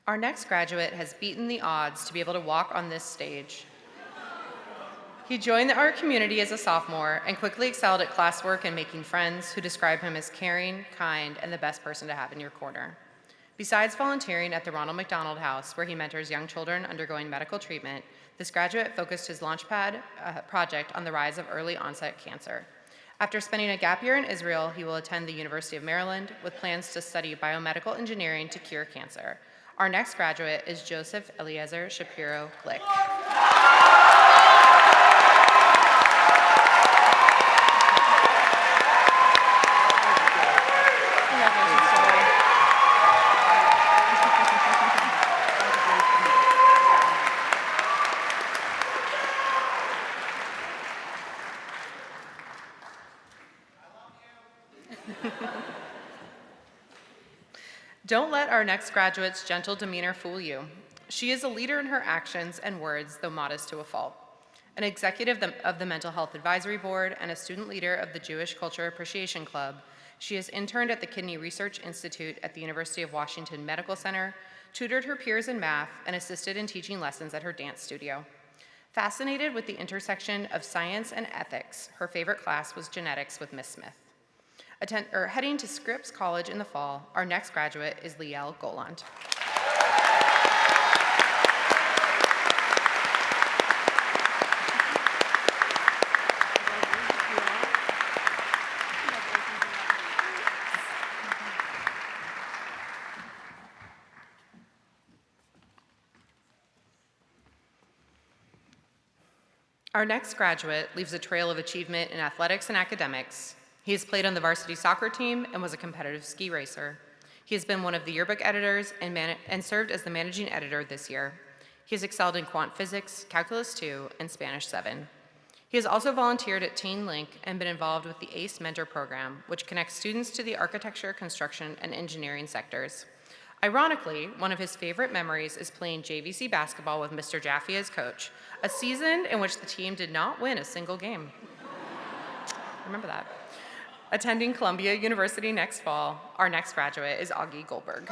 Our next graduate has beaten the odds to be able to walk on this stage. He joined the art community as a sophomore and quickly excelled at classwork and making friends who describe him as caring, kind, and the best person to have in your corner. Besides volunteering at the Ronald McDonald House, where he mentors young children undergoing medical treatment, this graduate focused his Launchpad project on the rise of early onset cancer. After spending a gap year in Israel, he will attend the University of Maryland with plans to study biomedical engineering to cure cancer. Our next graduate is Joseph Eliezer Shapiro Glick. Don't let our next graduate's gentle demeanor fool you. She is a leader in her actions and words, though modest to a fault. An executive of the Mental Health Advisory Board and a student leader of the Jewish Culture Appreciation Club, she has interned at the Kidney Research Institute at the University of Washington Medical Center, tutored her peers in math, and assisted in teaching lessons at her dance studio. Fascinated with the intersection of science and ethics, her favorite class was genetics with Miss Smith. Heading to Scripps College in the fall, our next graduate is Liel Goland. Our next graduate leaves a trail of achievement in athletics and academics. He has played on the varsity soccer team and was a competitive ski racer. He has been one of the yearbook editors and served as the managing editor this year. He has excelled in quant physics, calculus 2, and Spanish 7. He has also volunteered at Teen Link and been involved with the ACE Mentor Program, which connects students to the architecture, construction, and engineering sectors. Ironically, one of his favorite memories is playing JVC basketball with Mr. Jaffe as coach, a season in which the team did not win a single game. Remember that. Attending Columbia University next fall, our next graduate is Augie Goldberg.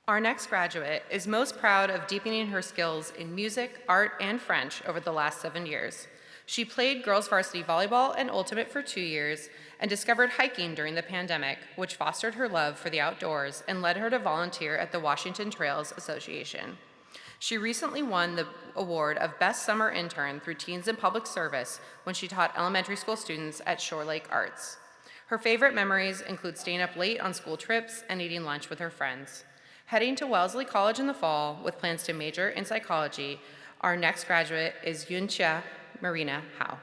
Our next graduate is most proud of deepening her skills in music, art, and French over the last 7 years. She played girls varsity volleyball and ultimate for 2 years and discovered hiking during the pandemic, which fostered her love for the outdoors and led her to volunteer at the Washington Trails Association. She recently won the award of Best Summer Intern through Teens in Public Service when she taught elementary school students at Shore Lake Arts. Her favorite memories include staying up late on school trips and eating lunch with her friends. Heading to Wellesley College in the fall with plans to major in psychology, our next graduate is Yunxia Marina Hao.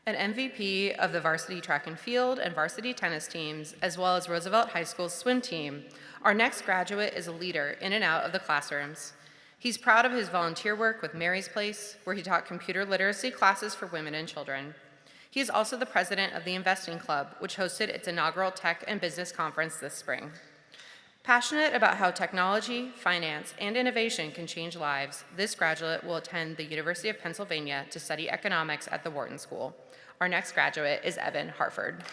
An MVP of the varsity track and field and varsity tennis teams, as well as Roosevelt High School's swim team, our next graduate is a leader in and out of the classrooms. He's proud of his volunteer work with Mary's Place, where he taught computer literacy classes for women and children. He is also the president of the Investing Club, which hosted its inaugural tech and business conference this spring. Passionate about how technology, finance, and innovation can change lives, this graduate will attend the University of Pennsylvania to study economics at the Wharton School. Our next graduate is Evan Harford.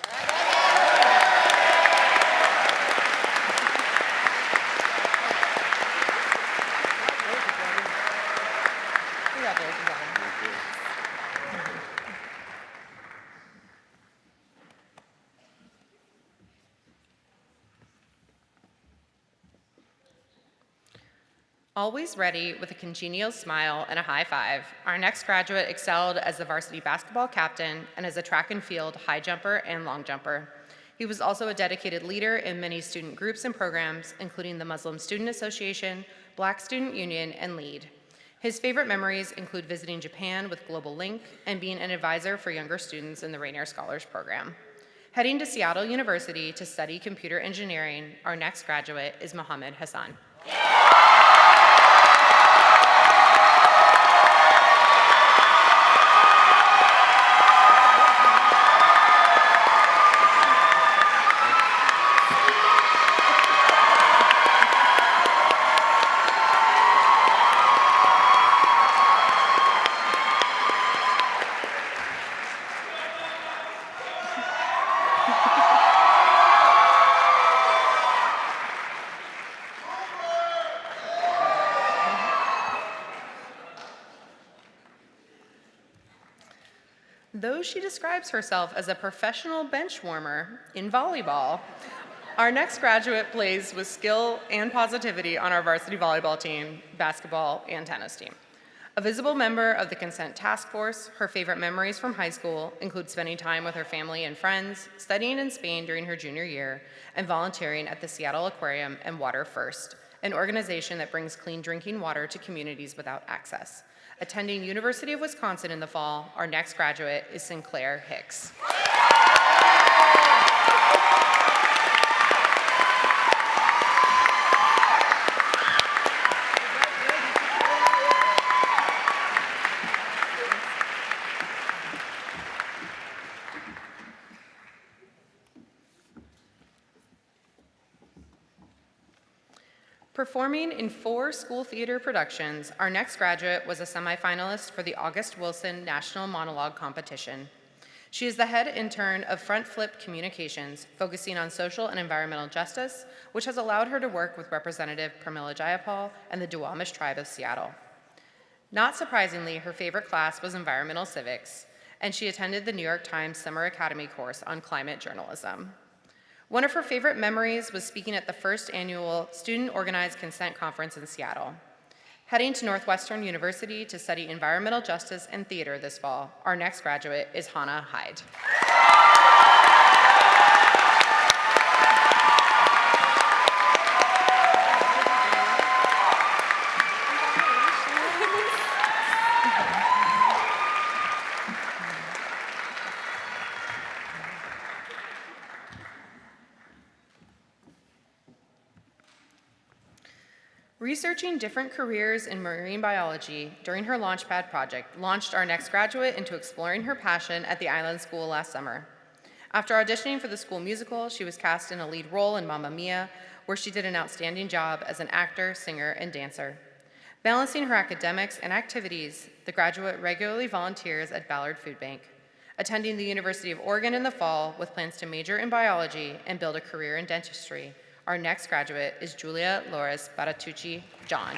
Congratulations, Evan. Always ready with a congenial smile and a high five, our next graduate excelled as the varsity basketball captain and as a track and field high jumper and long jumper. He was also a dedicated leader in many student groups and programs, including the Muslim Student Association, Black Student Union, and LEAD. His favorite memories include visiting Japan with Global Link and being an advisor for younger students in the Rainier Scholars Program. Heading to Seattle University to study computer engineering, our next graduate is Mohammed Hassan. Though she describes herself as a professional bench warmer in volleyball, our next graduate plays with skill and positivity on our varsity volleyball team, basketball, and tennis team. A visible member of the Consent Task Force, her favorite memories from high school include spending time with her family and friends, studying in Spain during her junior year, and volunteering at the Seattle Aquarium and Water First, an organization that brings clean drinking water to communities without access. Attending University of Wisconsin in the fall, our next graduate is Sinclair Hicks. Performing in 4 school theater productions, our next graduate was a semifinalist for the August Wilson National Monologue Competition. She is the head intern of Front Flip Communications, focusing on social and environmental justice, which has allowed her to work with Representative Pramila Jayapal and the Duwamish tribe of Seattle. Not surprisingly, her favorite class was environmental civics, and she attended the New York Times Summer Academy course on climate journalism. One of her favorite memories was speaking at the first annual Student Organized Consent Conference in Seattle. Heading to Northwestern University to study environmental justice and theater this fall, our next graduate is Hannah Hyde. Researching different careers in marine biology during her Launchpad project launched our next graduate into exploring her passion at the Island School last summer. After auditioning for the school musical, she was cast in a lead role in Mamma Mia, where she did an outstanding job as an actor, singer, and dancer. Balancing her academics and activities, the graduate regularly volunteers at Ballard Food Bank, attending the University of Oregon in the fall with plans to major in biology and build a career in dentistry. Our next graduate is Julia Loris Baratucci John.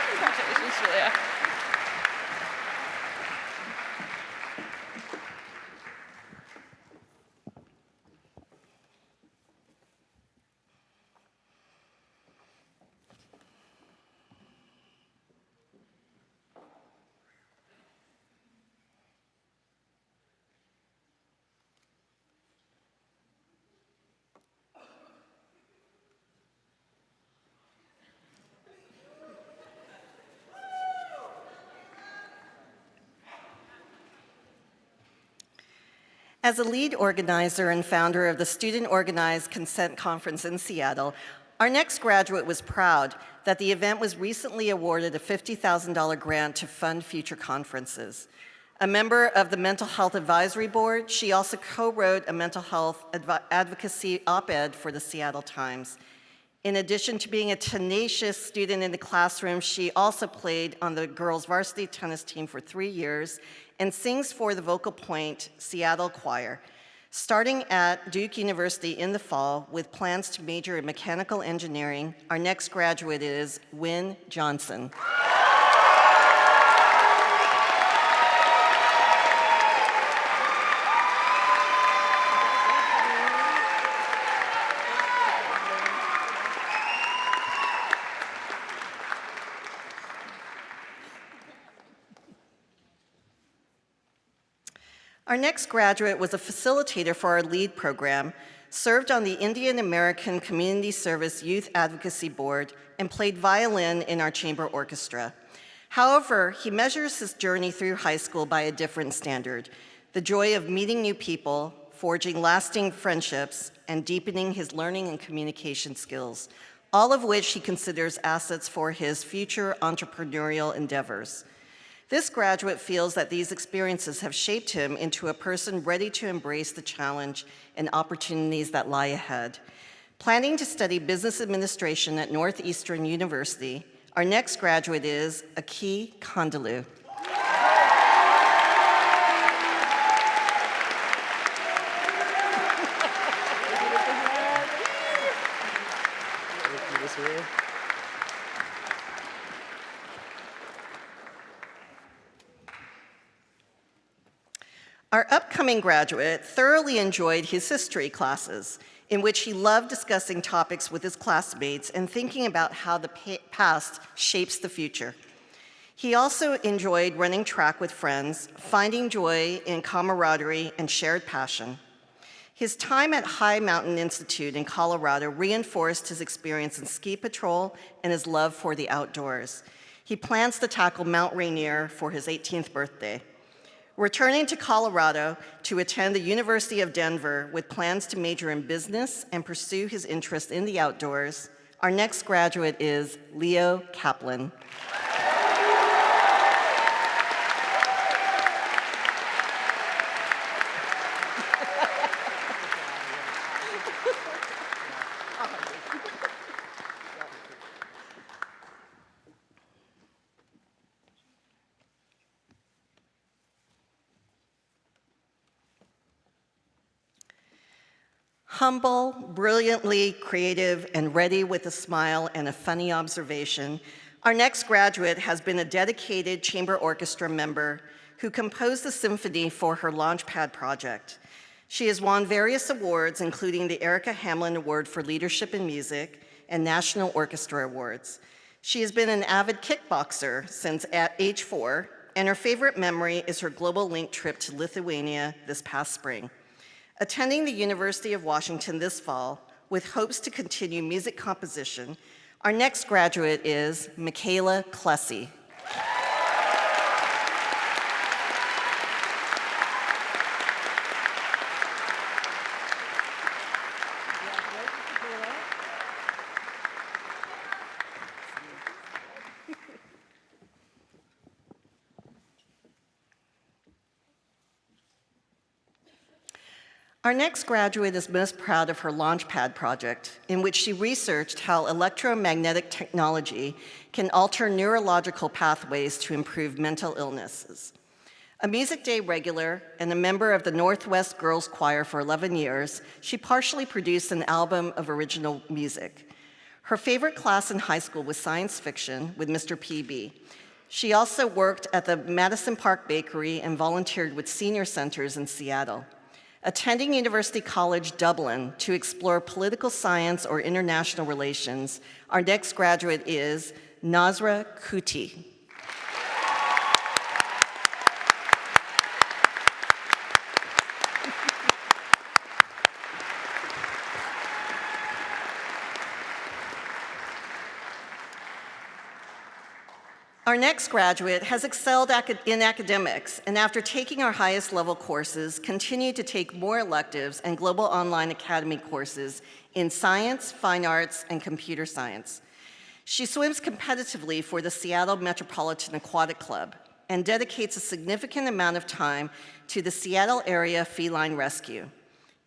Congratulations, Julia. As a lead organizer and founder of the Student Organized Consent Conference in Seattle, our next graduate was proud that the event was recently awarded a $50,000 grant to fund future conferences. A member of the Mental Health Advisory Board, she also co-wrote a mental health advocacy op-ed for the Seattle Times. In addition to being a tenacious student in the classroom, she also played on the girls' varsity tennis team for 3 years and sings for the Vocal Point Seattle Choir. Starting at Duke University in the fall with plans to major in mechanical engineering, our next graduate is Wynn Johnson. Our next graduate was a facilitator for our LEAD program, served on the Indian American Community Service Youth Advocacy Board, and played violin in our chamber orchestra. However, he measures his journey through high school by a different standard: the joy of meeting new people, forging lasting friendships, and deepening his learning and communication skills, all of which he considers assets for his future entrepreneurial endeavors. This graduate feels that these experiences have shaped him into a person ready to embrace the challenge and opportunities that lie ahead. Planning to study business administration at Northeastern University, our next graduate is Aki Kondalu. Our upcoming graduate thoroughly enjoyed his history classes, in which he loved discussing topics with his classmates and thinking about how the past shapes the future. He also enjoyed running track with friends, finding joy in camaraderie and shared passion. His time at High Mountain Institute in Colorado reinforced his experience in ski patrol and his love for the outdoors. He plans to tackle Mount Rainier for his 18th birthday. Returning to Colorado to attend the University of Denver with plans to major in business and pursue his interest in the outdoors, our next graduate is Leo Kaplan. Humble, brilliantly creative, and ready with a smile and a funny observation, our next graduate has been a dedicated chamber orchestra member who composed the symphony for her Launchpad project. She has won various awards, including the Erica Hamlin Award for Leadership in Music and National Orchestra Awards. She has been an avid kickboxer since at age 4, and her favorite memory is her Global Link trip to Lithuania this past spring. Attending the University of Washington this fall with hopes to continue music composition, our next graduate is Michaela Klesse. Our next graduate is most proud of her Launchpad project, in which she researched how electromagnetic technology can alter neurological pathways to improve mental illnesses. A Music Day regular and a member of the Northwest Girls Choir for 11 years, she partially produced an album of original music. Her favorite class in high school was science fiction with Mr. PB. She also worked at the Madison Park Bakery and volunteered with senior centers in Seattle. Attending University College Dublin to explore political science or international relations, our next graduate is Nazra Kuti. Our next graduate has excelled in academics, and after taking our highest level courses, continued to take more electives and global online academy courses in science, fine arts, and computer science. She swims competitively for the Seattle Metropolitan Aquatic Club and dedicates a significant amount of time to the Seattle area feline rescue.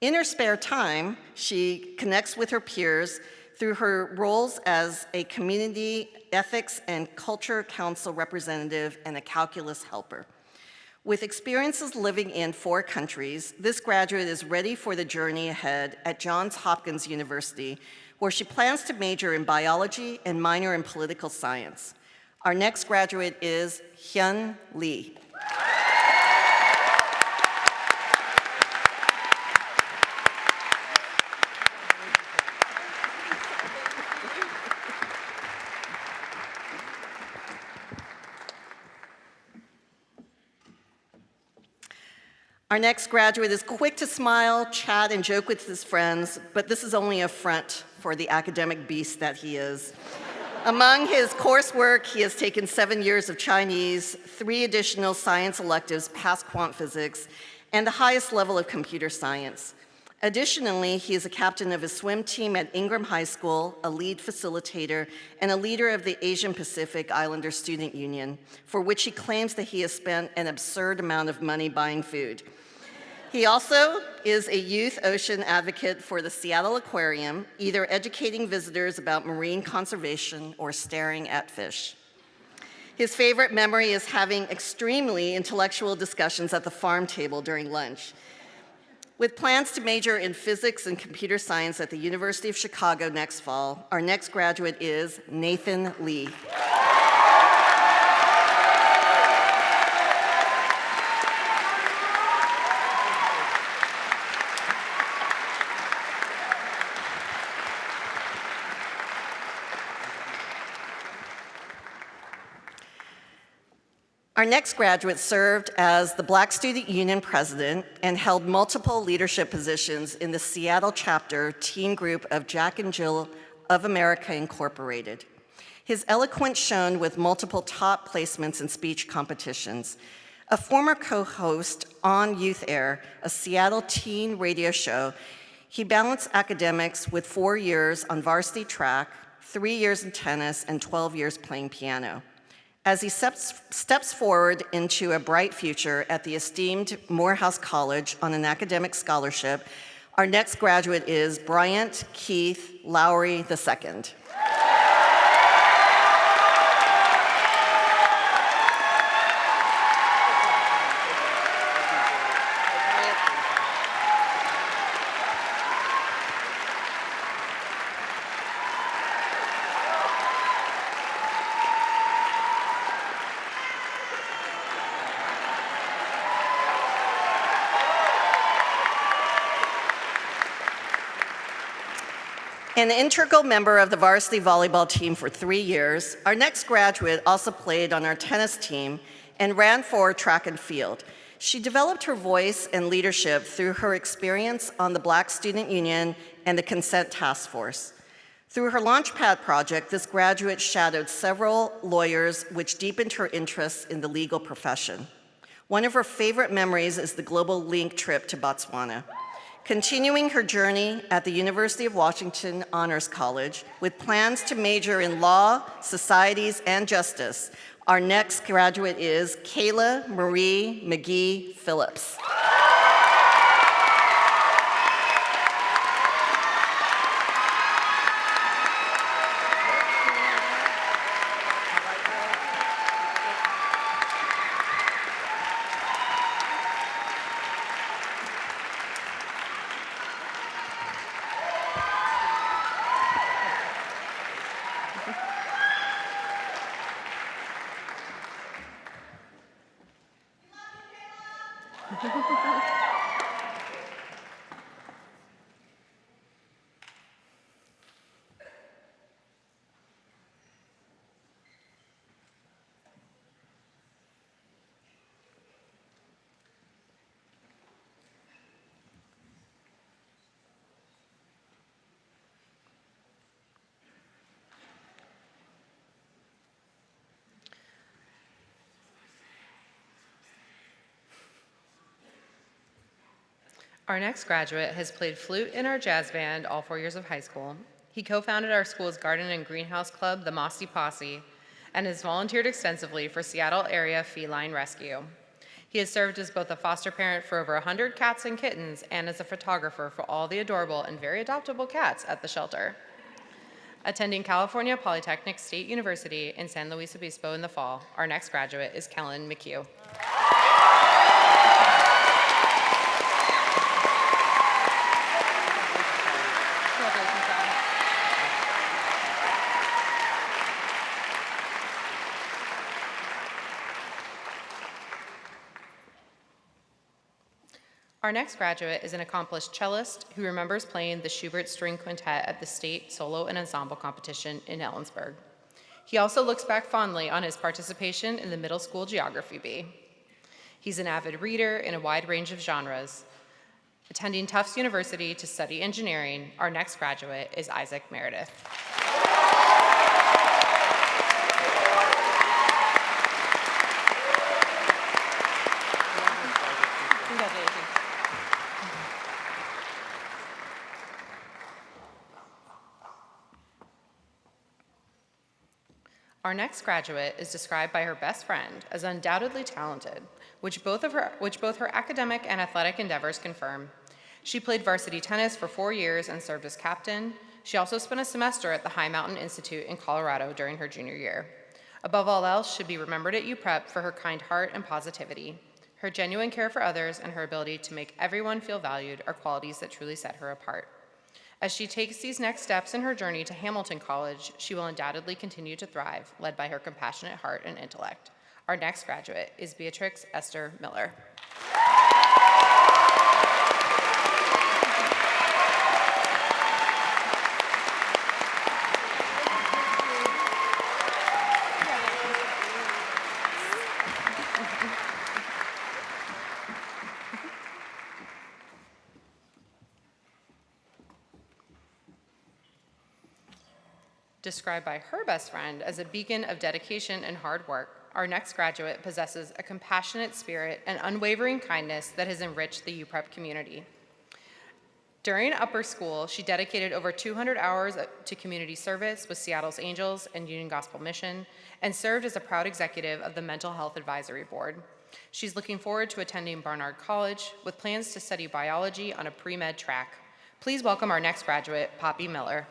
In her spare time, she connects with her peers through her roles as a community ethics and culture council representative and a calculus helper. With experiences living in 4 countries, this graduate is ready for the journey ahead at Johns Hopkins University, where she plans to major in biology and minor in political science. Our next graduate is Hyun Lee. Our next graduate is quick to smile, chat, and joke with his friends, but this is only a front for the academic beast that he is. Among his coursework, he has taken 7 years of Chinese, 3 additional science electives past quant physics, and the highest level of computer science. Additionally, he is a captain of his swim team at Ingram High School, a lead facilitator, and a leader of the Asian Pacific Islander Student Union, for which he claims that he has spent an absurd amount of money buying food. He also is a youth ocean advocate for the Seattle Aquarium, either educating visitors about marine conservation or staring at fish. His favorite memory is having extremely intellectual discussions at the farm table during lunch. With plans to major in physics and computer science at the University of Chicago next fall, our next graduate is Nathan Lee. Our next graduate served as the Black Student Union president and held multiple leadership positions in the Seattle chapter teen group of Jack and Jill of America Incorporated. His eloquence shone with multiple top placements in speech competitions. A former co-host on Youth Air, a Seattle teen radio show, he balanced academics with 4 years on varsity track, 3 years in tennis, and 12 years playing piano. As he steps forward into a bright future at the esteemed Morehouse College on an academic scholarship, our next graduate is Bryant Keith Lowry II. An integral member of the varsity volleyball team for 3 years, our next graduate also played on our tennis team and ran for track and field. She developed her voice and leadership through her experience on the Black Student Union and the Consent Task Force. Through her Launchpad project, this graduate shadowed several lawyers, which deepened her interest in the legal profession. One of her favorite memories is the Global Link trip to Botswana. Continuing her journey at the University of Washington Honors College with plans to major in law, societies, and justice, our next graduate is Kayla Marie McGee Phillips. Our next graduate has played flute in our jazz band all 4 years of high school. He co-founded our school's garden and greenhouse club, the Mossy Posse, and has volunteered extensively for Seattle area feline rescue. He has served as both a foster parent for over 100 cats and kittens and as a photographer for all the adorable and very adoptable cats at the shelter. Attending California Polytechnic State University in San Luis Obispo in the fall, our next graduate is Kellen McCaw. Our next graduate is an accomplished cellist who remembers playing the Schubert String Quintet at the State Solo and Ensemble Competition in Ellensburg. He also looks back fondly on his participation in the middle school geography bee. He's an avid reader in a wide range of genres. Attending Tufts University to study engineering, our next graduate is Isaac Meredith. Our next graduate is described by her best friend as undoubtedly talented, which both her academic and athletic endeavors confirm. She played varsity tennis for 4 years and served as captain. She also spent a semester at the High Mountain Institute in Colorado during her junior year. Above all else, should be remembered at UPrep for her kind heart and positivity. Her genuine care for others and her ability to make everyone feel valued are qualities that truly set her apart. As she takes these next steps in her journey to Hamilton College, she will undoubtedly continue to thrive, led by her compassionate heart and intellect. Our next graduate is Beatrix Esther Miller. Described by her best friend as a beacon of dedication and hard work, our next graduate possesses a compassionate spirit and unwavering kindness that has enriched the UPrep community. During upper school, she dedicated over 200 hours to community service with Seattle's Angels and Union Gospel Mission and served as a proud executive of the Mental Health Advisory Board. She's looking forward to attending Barnard College with plans to study biology on a pre-med track. Please welcome our next graduate, Poppy Miller.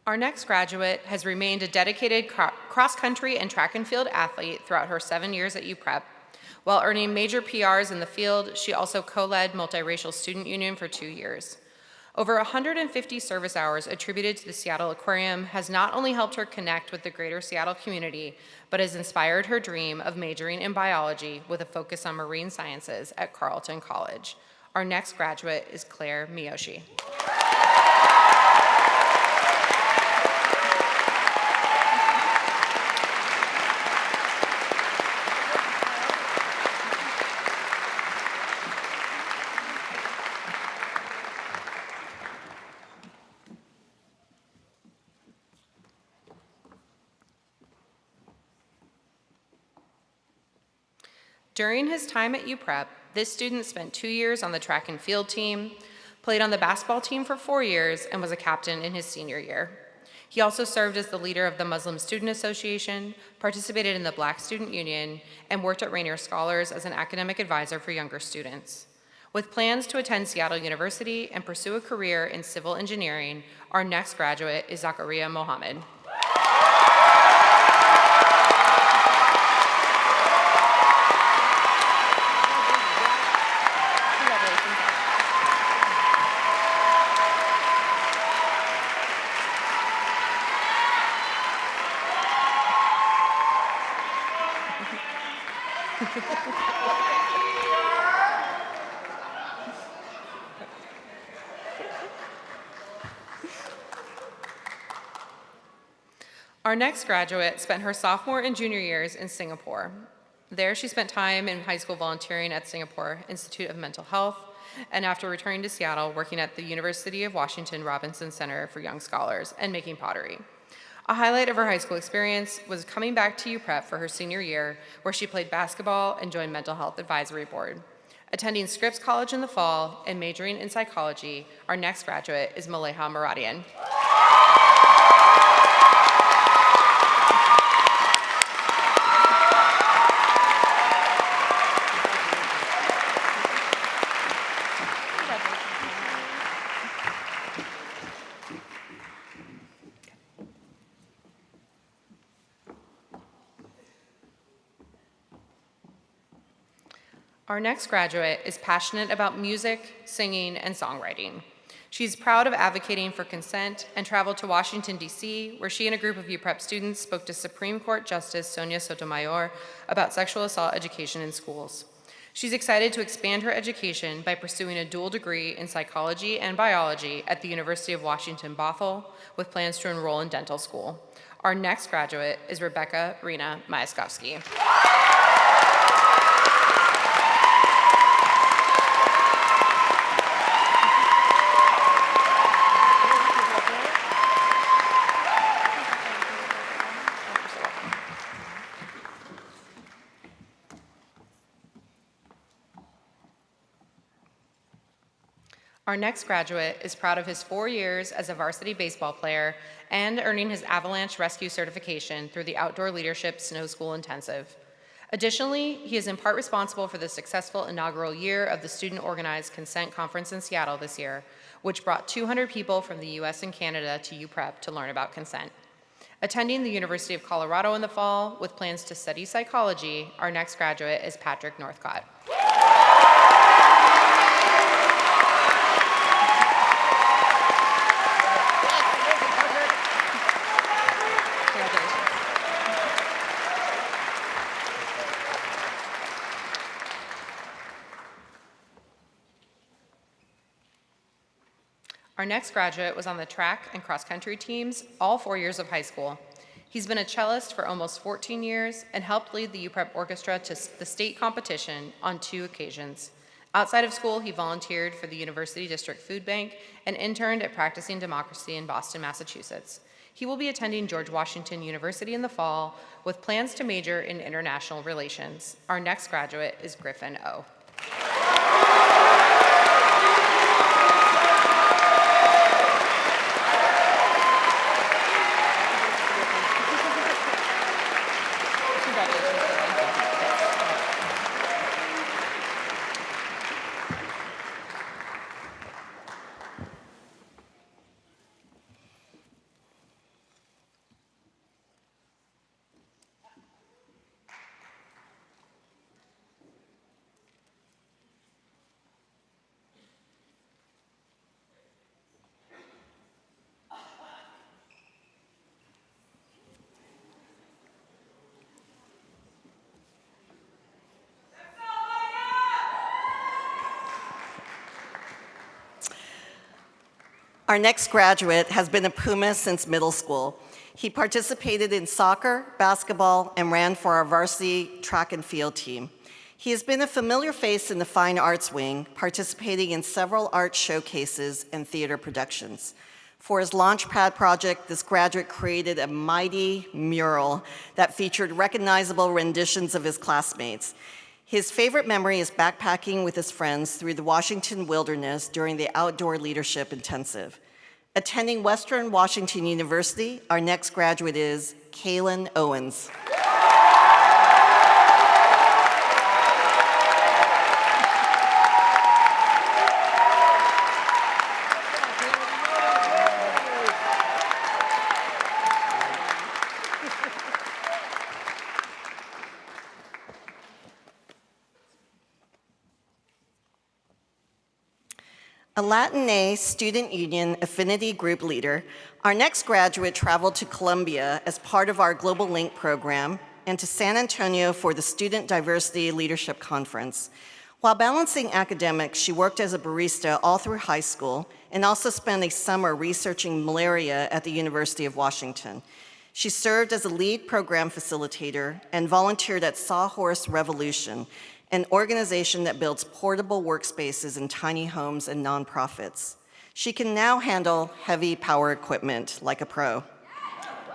Our next graduate has remained a dedicated cross-country and track and field athlete throughout her 7 years at UPrep. While earning major PRs in the field, she also co-led Multiracial Student Union for 2 years. Over 150 service hours attributed to the Seattle Aquarium has not only helped her connect with the greater Seattle community, but has inspired her dream of majoring in biology with a focus on marine sciences at Carleton College. Our next graduate is Claire Miyoshi. During his time at UPrep, this student spent 2 years on the track and field team, played on the basketball team for 4 years, and was a captain in his senior year. He also served as the leader of the Muslim Student Association, participated in the Black Student Union, and worked at Rainier Scholars as an academic advisor for younger students. With plans to attend Seattle University and pursue a career in civil engineering, our next graduate is Zakaria Mohammed. Our next graduate spent her sophomore and junior years in Singapore. There, she spent time in high school volunteering at Singapore Institute of Mental Health, and after returning to Seattle, working at the University of Washington Robinson Center for Young Scholars and making pottery. A highlight of her high school experience was coming back to UPrep for her senior year, where she played basketball and joined Mental Health Advisory Board. Attending Scripps College in the fall and majoring in psychology, our next graduate is Maleha Muradian. Our next graduate is passionate about music, singing, and songwriting. She's proud of advocating for consent and traveled to Washington, D.C., where she and a group of UPrep students spoke to Supreme Court Justice Sonia Sotomayor about sexual assault education in schools. She's excited to expand her education by pursuing a dual degree in psychology and biology at the University of Washington, Bothell, with plans to enroll in dental school. Our next graduate is Rebecca Rena Myaskovsky. Our next graduate is proud of his 4 years as a varsity baseball player and earning his avalanche rescue certification through the Outdoor Leadership Snow School Intensive. Additionally, he is in part responsible for the successful inaugural year of the student-organized Consent Conference in Seattle this year, which brought 200 people from the US and Canada to UPrep to learn about consent. Attending the University of Colorado in the fall with plans to study psychology, our next graduate is Patrick Northcott. Our next graduate was on the track and cross-country teams all 4 years of high school. He's been a cellist for almost 14 years and helped lead the UPrep Orchestra to the state competition on 2 occasions. Outside of school, he volunteered for the University District Food Bank and interned at Practicing Democracy in Boston, Massachusetts. He will be attending George Washington University in the fall with plans to major in international relations. Our next graduate is Griffin O. Our next graduate has been a Puma since middle school. He participated in soccer, basketball, and ran for our varsity track and field team. He has been a familiar face in the Fine Arts Wing, participating in several art showcases and theater productions. For his Launchpad project, this graduate created a mighty mural that featured recognizable renditions of his classmates. His favorite memory is backpacking with his friends through the Washington wilderness during the Outdoor Leadership Intensive. Attending Western Washington University, our next graduate is Kaylin Owens. A Latinx Student Union Affinity Group leader, our next graduate traveled to Colombia as part of our Global Link program and to San Antonio for the Student Diversity Leadership Conference. While balancing academics, she worked as a barista all through high school and also spent a summer researching malaria at the University of Washington. She served as a lead program facilitator and volunteered at Sawhorse Revolution, an organization that builds portable workspaces in tiny homes and nonprofits. She can now handle heavy power equipment like a pro.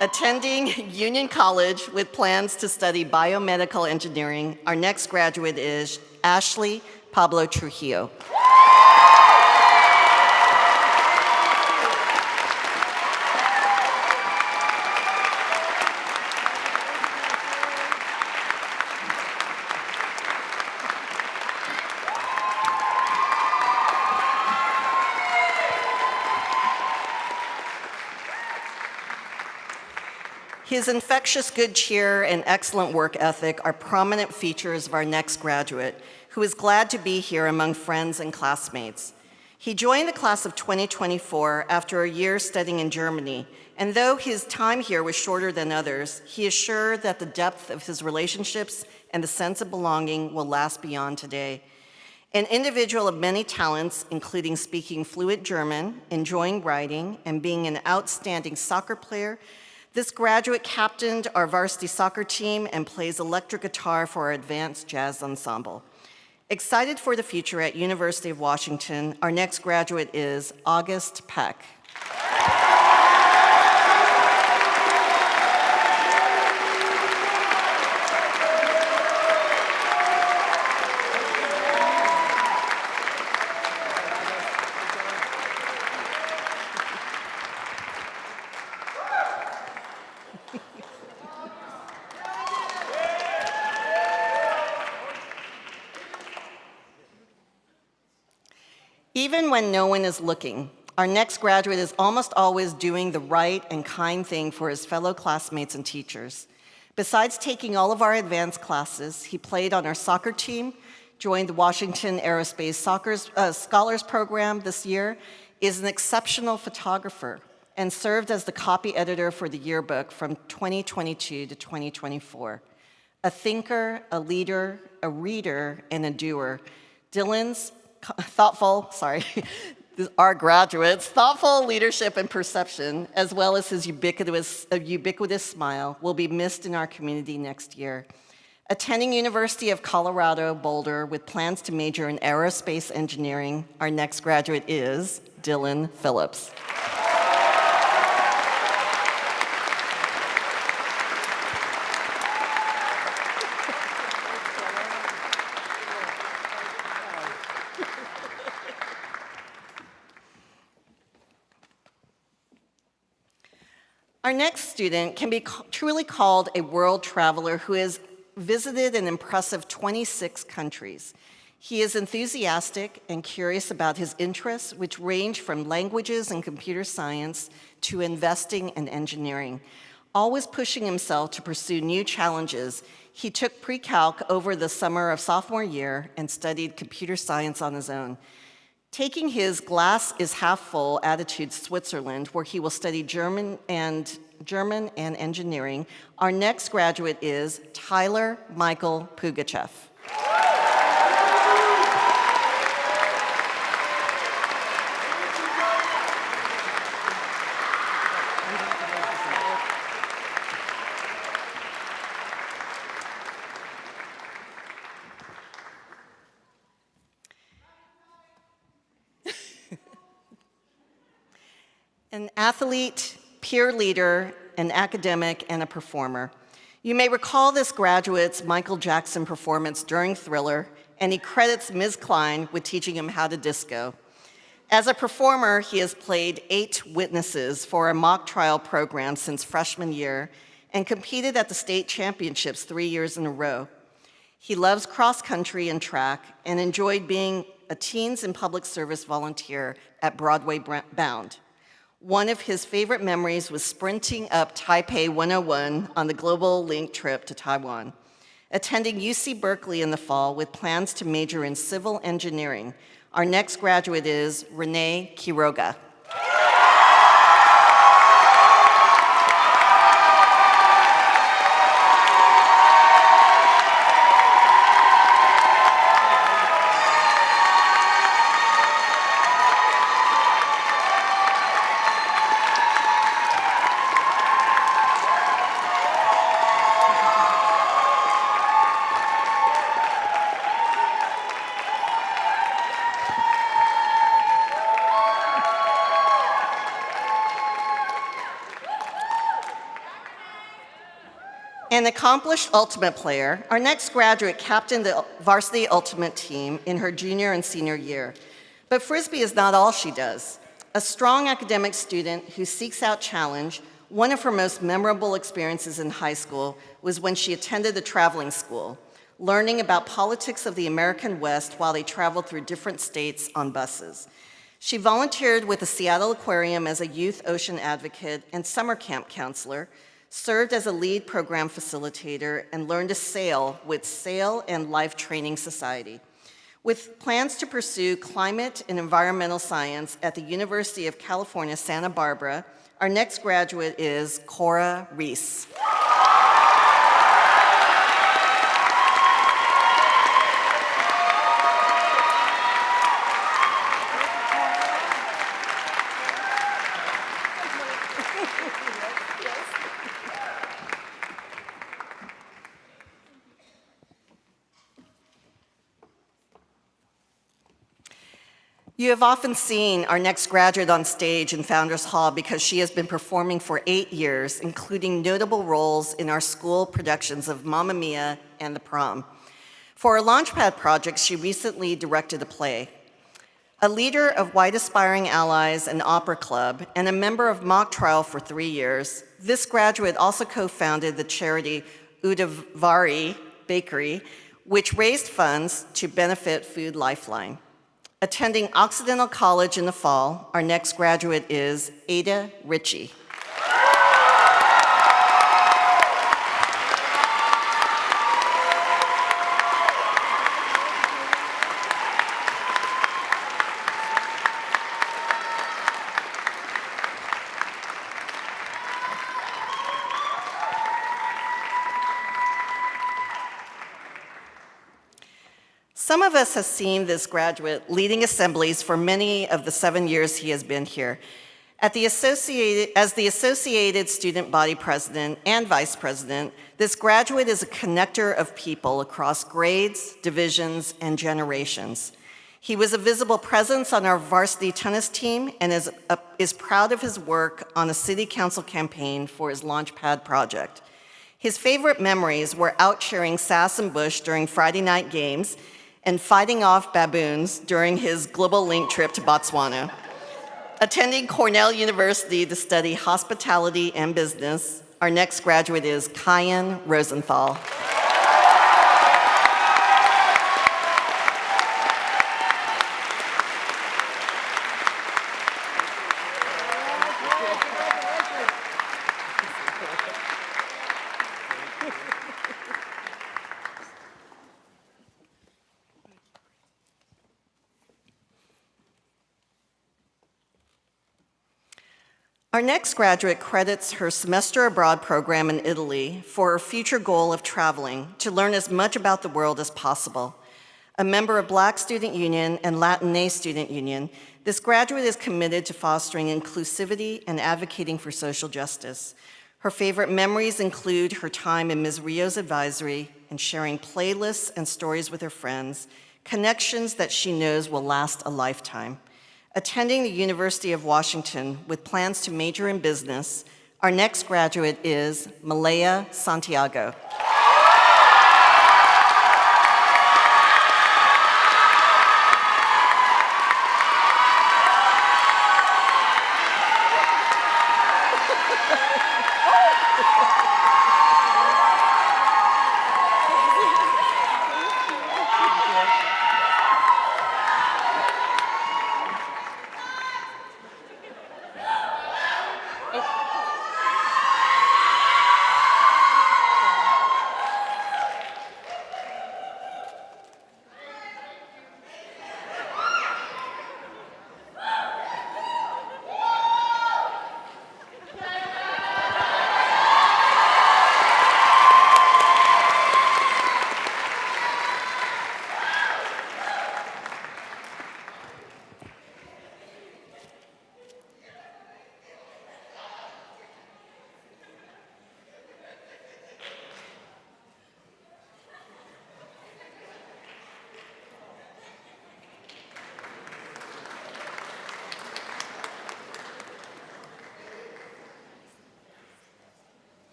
Attending Union College with plans to study biomedical engineering, our next graduate is Ashley Pablo Trujillo. His infectious good cheer and excellent work ethic are prominent features of our next graduate, who is glad to be here among friends and classmates. He joined the class of 2024 after a year studying in Germany, and though his time here was shorter than others, he is sure that the depth of his relationships and the sense of belonging will last beyond today. An individual of many talents, including speaking fluent German, enjoying writing, and being an outstanding soccer player, this graduate captained our varsity soccer team and plays electric guitar for our advanced jazz ensemble. Excited for the future at University of Washington, our next graduate is August Peck. Even when no one is looking, our next graduate is almost always doing the right and kind thing for his fellow classmates and teachers. Besides taking all of our advanced classes, he played on our soccer team, joined the Washington Aerospace Scholars Program this year, is an exceptional photographer, and served as the copy editor for the yearbook from 2022 to 2024. A thinker, a leader, a reader, and a doer, our graduates' thoughtful leadership and perception, as well as his ubiquitous smile, will be missed in our community next year. Attending University of Colorado Boulder with plans to major in aerospace engineering, our next graduate is Dylan Phillips. Our next student can be truly called a world traveler who has visited an impressive 26 countries. He is enthusiastic and curious about his interests, which range from languages and computer science to investing and engineering. Always pushing himself to pursue new challenges, he took pre-calc over the summer of sophomore year and studied computer science on his own. Taking his glass is half full attitude to Switzerland, where he will study German and engineering, our next graduate is Tyler Michael Pugachev. An athlete, peer leader, an academic, and a performer. You may recall this graduate's Michael Jackson performance during Thriller, and he credits Ms. Klein with teaching him how to disco. As a performer, he has played 8 witnesses for a mock trial program since freshman year and competed at the state championships 3 years in a row. He loves cross country and track and enjoyed being a Teens in Public Service volunteer at Broadway Bound. One of his favorite memories was sprinting up Taipei 101 on the Global Link trip to Taiwan. Attending UC Berkeley in the fall with plans to major in civil engineering, our next graduate is Renee Quiroga. An accomplished ultimate player, our next graduate captained the varsity ultimate team in her junior and senior year. But Frisbee is not all she does. A strong academic student who seeks out challenge, one of her most memorable experiences in high school was when she attended a traveling school, learning about politics of the American West while they traveled through different states on buses. She volunteered with the Seattle Aquarium as a youth ocean advocate and summer camp counselor, served as a lead program facilitator, and learned to sail with Sail and Life Training Society. With plans to pursue climate and environmental science at the University of California, Santa Barbara, our next graduate is Cora Reese. You have often seen our next graduate on stage in Founders Hall because she has been performing for 8 years, including notable roles in our school productions of Mamma Mia and The Prom. For her Launchpad project, she recently directed a play. A leader of White Aspiring Allies and Opera Club and a member of Mock Trial for 3 years, this graduate also co-founded the charity Udavari Bakery, which raised funds to benefit Food Lifeline. Attending Occidental College in the fall, our next graduate is Ada Ritchie. Some of us have seen this graduate leading assemblies for many of the 7 years he has been here. As the Associated Student Body President and Vice President, this graduate is a connector of people across grades, divisions, and generations. He was a visible presence on our varsity tennis team and is proud of his work on a city council campaign for his Launchpad project. His favorite memories were out cheering Sass and Bush during Friday night games and fighting off baboons during his Global Link trip to Botswana. Attending Cornell University to study hospitality and business, our next graduate is Kyan Rosenthal. Our next graduate credits her semester abroad program in Italy for her future goal of traveling to learn as much about the world as possible. A member of Black Student Union and Latinx Student Union, this graduate is committed to fostering inclusivity and advocating for social justice. Her favorite memories include her time in Ms. Rio's advisory and sharing playlists and stories with her friends, connections that she knows will last a lifetime. Attending the University of Washington with plans to major in business, our next graduate is Malaya Santiago.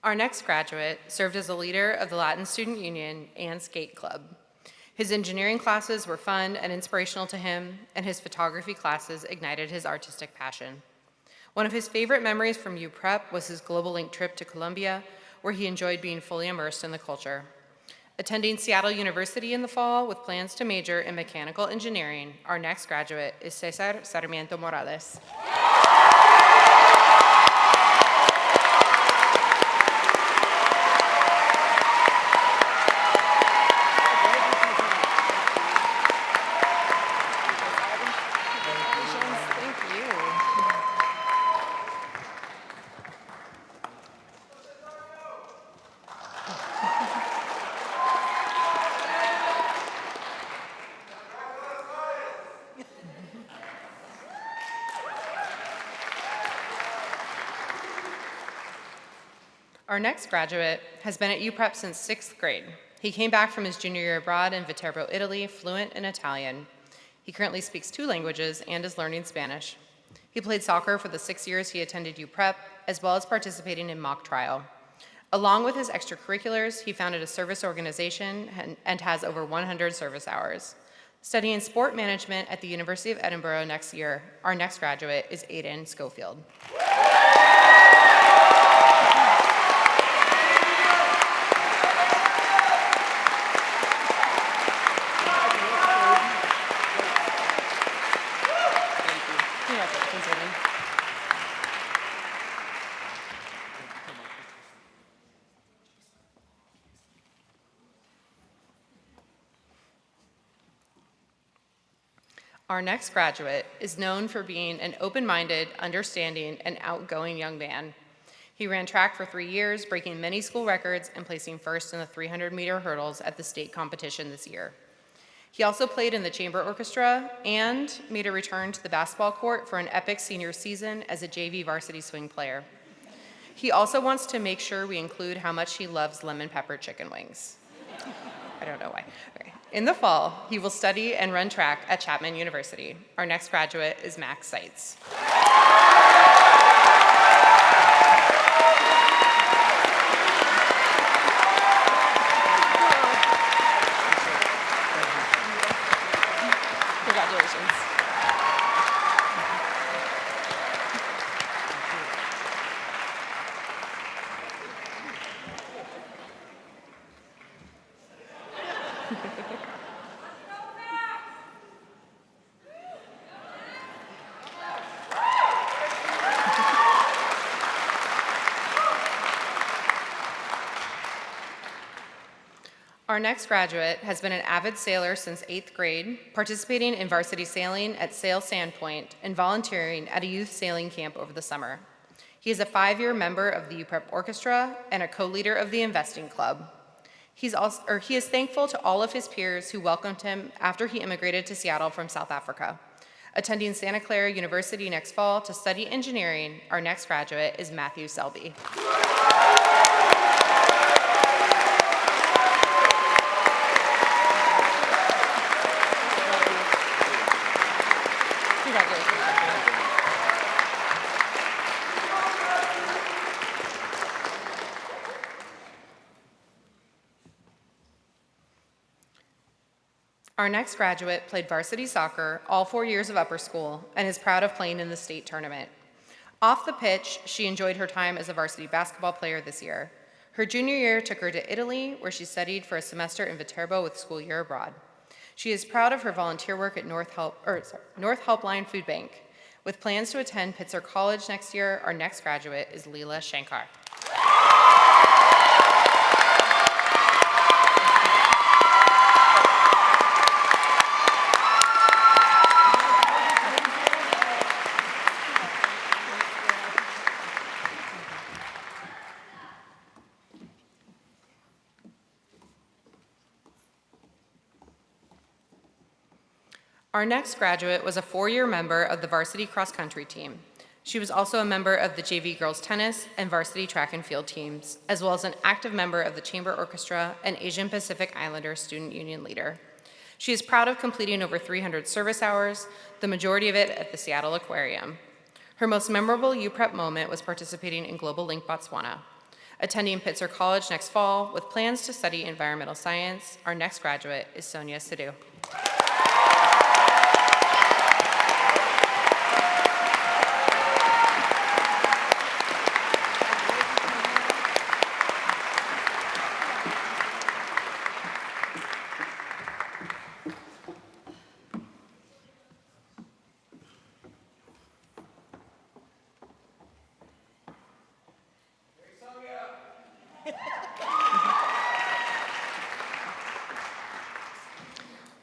Our next graduate served as a leader of the Latin Student Union and Skate Club. His engineering classes were fun and inspirational to him, and his photography classes ignited his artistic passion. One of his favorite memories from UPrep was his Global Link trip to Colombia, where he enjoyed being fully immersed in the culture. Attending Seattle University in the fall with plans to major in mechanical engineering, our next graduate is Cesar Sarmiento Morales. Our next graduate has been at UPrep since 6th grade. He came back from his junior year abroad in Viterbo, Italy, fluent in Italian. He currently speaks 2 languages and is learning Spanish. He played soccer for the 6 years he attended UPrep, as well as participating in mock trial. Along with his extracurriculars, he founded a service organization and has over 100 service hours. Studying sport management at the University of Edinburgh next year, our next graduate is Aiden Schofield. Our next graduate is known for being an open-minded, understanding, and outgoing young man. He ran track for 3 years, breaking many school records and placing first in the 300-meter hurdles at the state competition this year. He also played in the chamber orchestra and made a return to the basketball court for an epic senior season as a JV varsity swing player. He also wants to make sure we include how much he loves lemon pepper chicken wings. I don't know why. Okay. In the fall, he will study and run track at Chapman University. Our next graduate is Max Seitz. Congratulations. Our next graduate has been an avid sailor since 8th grade, participating in varsity sailing at Sail Sandpoint and volunteering at a youth sailing camp over the summer. He is a 5-year member of the UPrep Orchestra and a co-leader of the Investing Club. He is thankful to all of his peers who welcomed him after he immigrated to Seattle from South Africa. Attending Santa Clara University next fall to study engineering, our next graduate is Matthew Selby. Our next graduate played varsity soccer all 4 years of upper school and is proud of playing in the state tournament. Off the pitch, she enjoyed her time as a varsity basketball player this year. Her junior year took her to Italy, where she studied for a semester in Viterbo with school year abroad. She is proud of her volunteer work at North Helpline Food Bank. With plans to attend Pitzer College next year, our next graduate is Leela Shankar. Our next graduate was a 4-year member of the varsity cross-country team. She was also a member of the JV girls tennis and varsity track and field teams, as well as an active member of the chamber orchestra and Asian Pacific Islander student union leader. She is proud of completing over 300 service hours, the majority of it at the Seattle Aquarium. Her most memorable UPrep moment was participating in Global Link Botswana. Attending Pitzer College next fall with plans to study environmental science, our next graduate is Sonia Sidhu.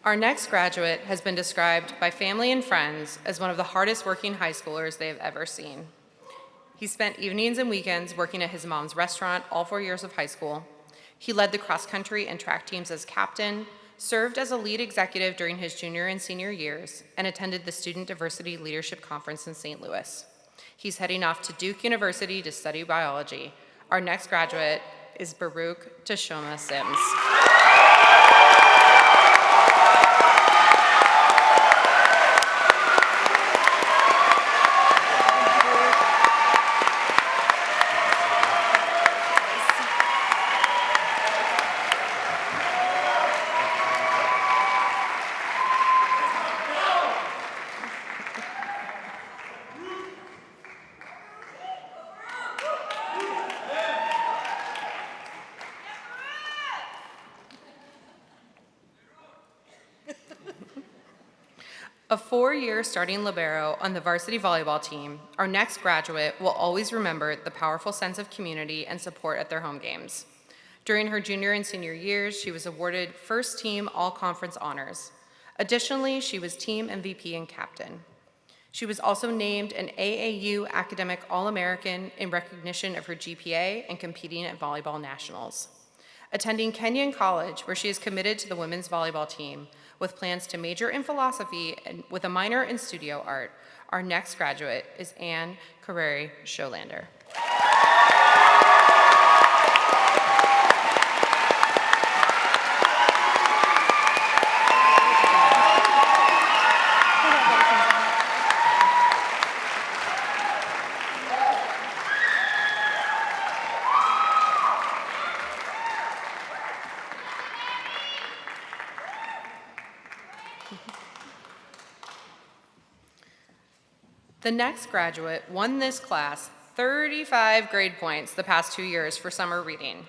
Our next graduate has been described by family and friends as one of the hardest working high schoolers they have ever seen. He spent evenings and weekends working at his mom's restaurant all 4 years of high school. He led the cross-country and track teams as captain, served as a lead executive during his junior and senior years, and attended the Student Diversity Leadership Conference in St. Louis. He's heading off to Duke University to study biology. Our next graduate is Baruch Tashoma Sims. A 4-year starting libero on the varsity volleyball team, our next graduate will always remember the powerful sense of community and support at their home games. During her junior and senior years, she was awarded first team all-conference honors. Additionally, she was team MVP and captain. She was also named an AAU Academic All-American in recognition of her GPA and competing at volleyball nationals. Attending Kenyon College, where she is committed to the women's volleyball team, with plans to major in philosophy and with a minor in studio art, our next graduate is Anne Carreri Scholander. The next graduate won this class 35 grade points the past 2 years for summer reading.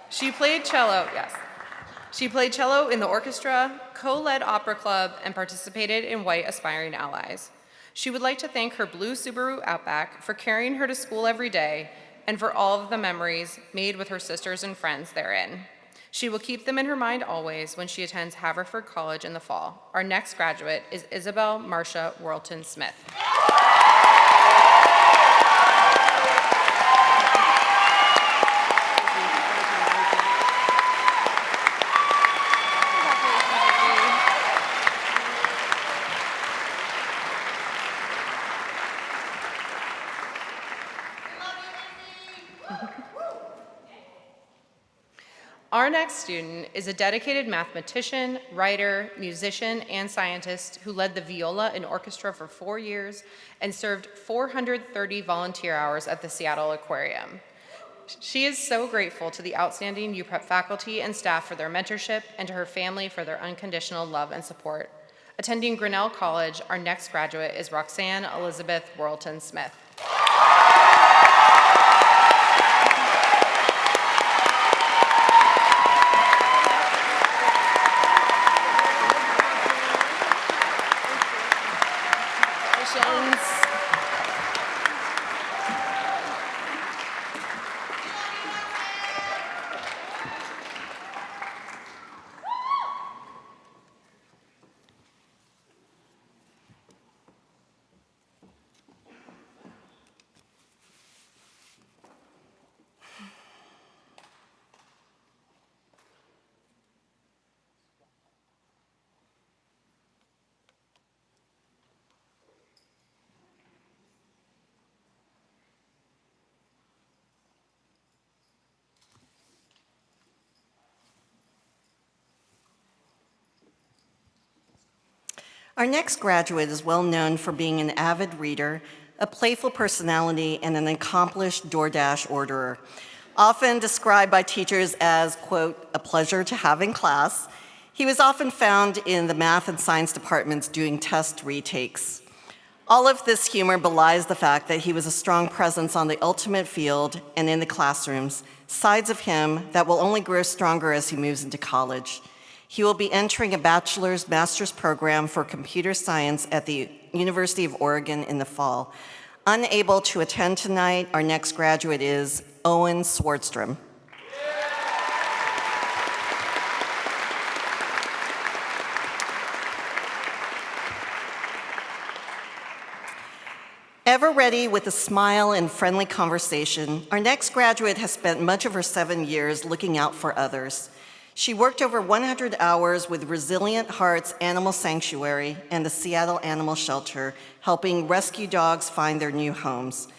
She played cello, yes. She played cello in the orchestra, co-led opera club, and participated in White Aspiring Allies. She would like to thank her blue Subaru Outback for carrying her to school every day and for all of the memories made with her sisters and friends therein. She will keep them in her mind always when she attends Haverford College in the fall. Our next graduate is Isabel Marcia Worlton Smith. Our next student is a dedicated mathematician, writer, musician, and scientist who led the viola and orchestra for 4 years and served 430 volunteer hours at the Seattle Aquarium. She is so grateful to the outstanding UPrep faculty and staff for their mentorship and to her family for their unconditional love and support. Attending Grinnell College, our next graduate is Roxanne Elizabeth Worlton Smith. Our next graduate is well known for being an avid reader, a playful personality, and an accomplished DoorDash orderer. Often described by teachers as, quote, a pleasure to have in class, he was often found in the math and science departments doing test retakes. All of this humor belies the fact that he was a strong presence on the ultimate field and in the classrooms, sides of him that will only grow stronger as he moves into college. He will be entering a master's program for computer science at the University of Oregon in the fall. Unable to attend tonight, our next graduate is Owen Swardstrom. Ever ready with a smile and friendly conversation, our next graduate has spent much of her 7 years looking out for others. She worked over 100 hours with Resilient Hearts Animal Sanctuary and the Seattle Animal Shelter, helping rescue dogs find their new homes.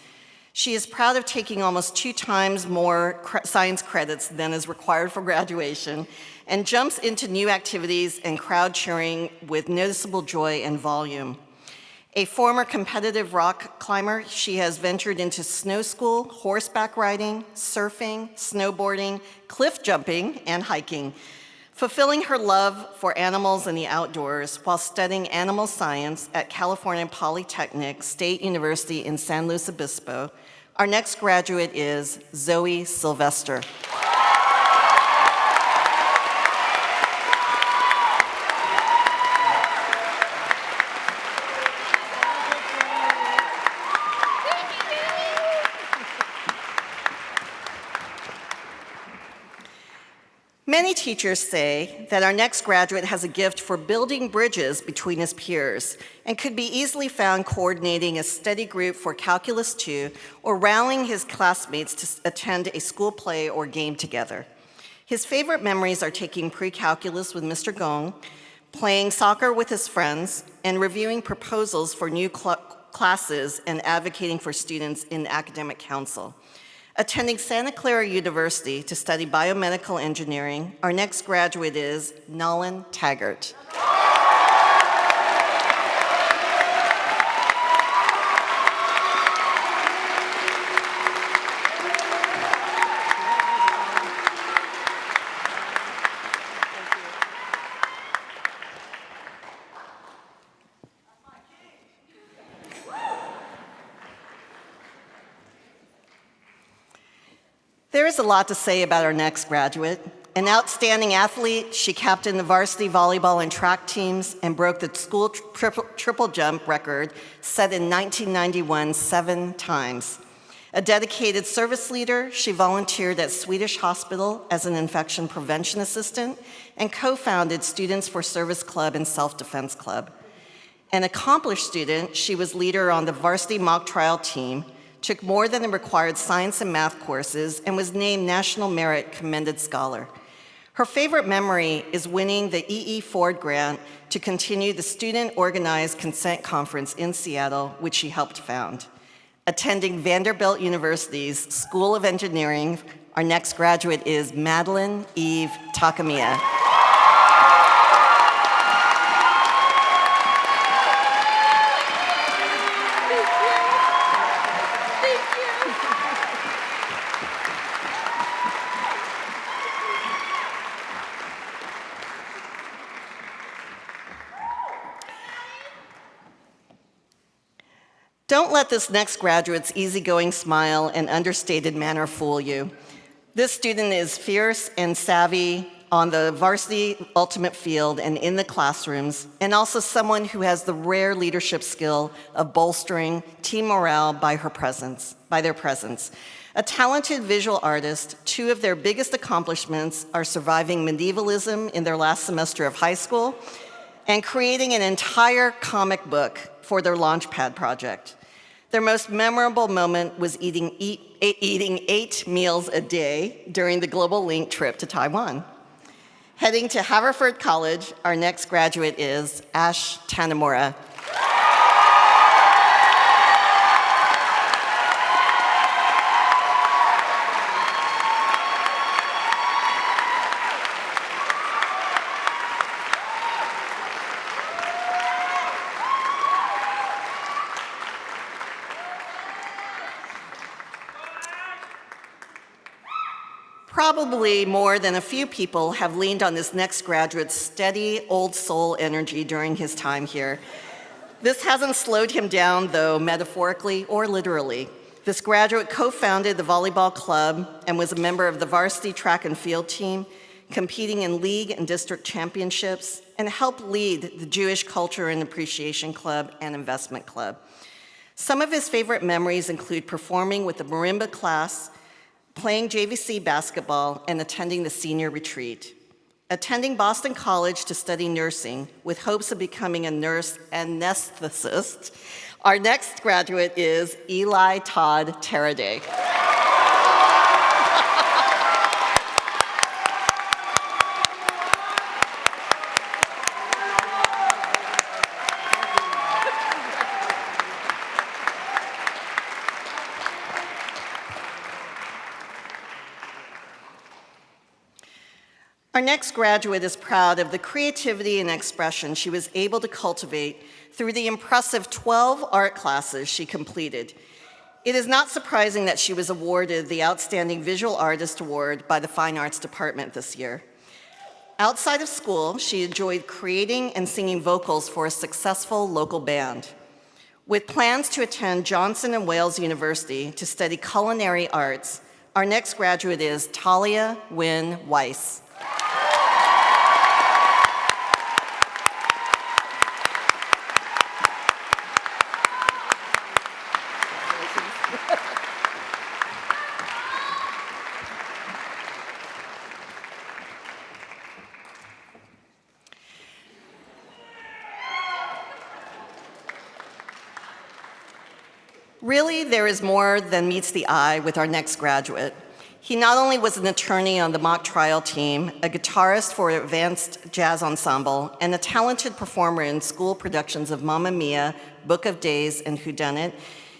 She is proud of taking almost 2 times more science credits than is required for graduation and jumps into new activities and crowd cheering with noticeable joy and volume. A former competitive rock climber, she has ventured into snow school, horseback riding, surfing, snowboarding, cliff jumping, and hiking, fulfilling her love for animals and the outdoors while studying animal science at California Polytechnic State University in San Luis Obispo. Our next graduate is Zoe Sylvester. Many teachers say that our next graduate has a gift for building bridges between his peers and could be easily found coordinating a study group for Calculus 2 or rallying his classmates to attend a school play or game together. His favorite memories are taking pre-calculus with Mr. Gong, playing soccer with his friends, and reviewing proposals for new classes and advocating for students in academic council. Attending Santa Clara University to study biomedical engineering, our next graduate is Nolan Taggart. There is a lot to say about our next graduate. An outstanding athlete, she captained the varsity volleyball and track teams and broke the school triple jump record set in 1991 7 times. A dedicated service leader, she volunteered at Swedish Hospital as an infection prevention assistant and co-founded Students for Service Club and Self-Defense Club. An accomplished student, she was leader on the varsity mock trial team, took more than the required science and math courses, and was named National Merit Commended Scholar. Her favorite memory is winning the E.E. Ford grant to continue the student-organized consent conference in Seattle, which she helped found. Attending Vanderbilt University's School of Engineering, our next graduate is Madeline Eve Takamiya. Don't let this next graduate's easygoing smile and understated manner fool you. This student is fierce and savvy on the varsity ultimate field and in the classrooms, and also someone who has the rare leadership skill of bolstering team morale by their presence. A talented visual artist, two of their biggest accomplishments are surviving medievalism in their last semester of high school and creating an entire comic book for their Launchpad project. Their most memorable moment was eating 8 meals a day during the Global Link trip to Taiwan. Heading to Haverford College, our next graduate is Ash Tanamura. Probably more than a few people have leaned on this next graduate's steady, old soul energy during his time here. This hasn't slowed him down, though, metaphorically or literally. This graduate co-founded the volleyball club and was a member of the varsity track and field team, competing in league and district championships, and helped lead the Jewish Culture and Appreciation Club and Investment Club. Some of his favorite memories include performing with the marimba class, playing JVC basketball, and attending the senior retreat. Attending Boston College to study nursing with hopes of becoming a nurse anesthetist, our next graduate is Eli Todd Teraday. Our next graduate is proud of the creativity and expression she was able to cultivate through the impressive 12 art classes she completed. It is not surprising that she was awarded the Outstanding Visual Artist Award by the Fine Arts Department this year. Outside of school, she enjoyed creating and singing vocals for a successful local band. With plans to attend Johnson & Wales University to study culinary arts, our next graduate is Talia Wynn Weiss. Really, there is more than meets the eye with our next graduate. He not only was an attorney on the mock trial team, a guitarist for Advanced Jazz Ensemble, and a talented performer in school productions of Mamma Mia, Book of Days, and Whodunit,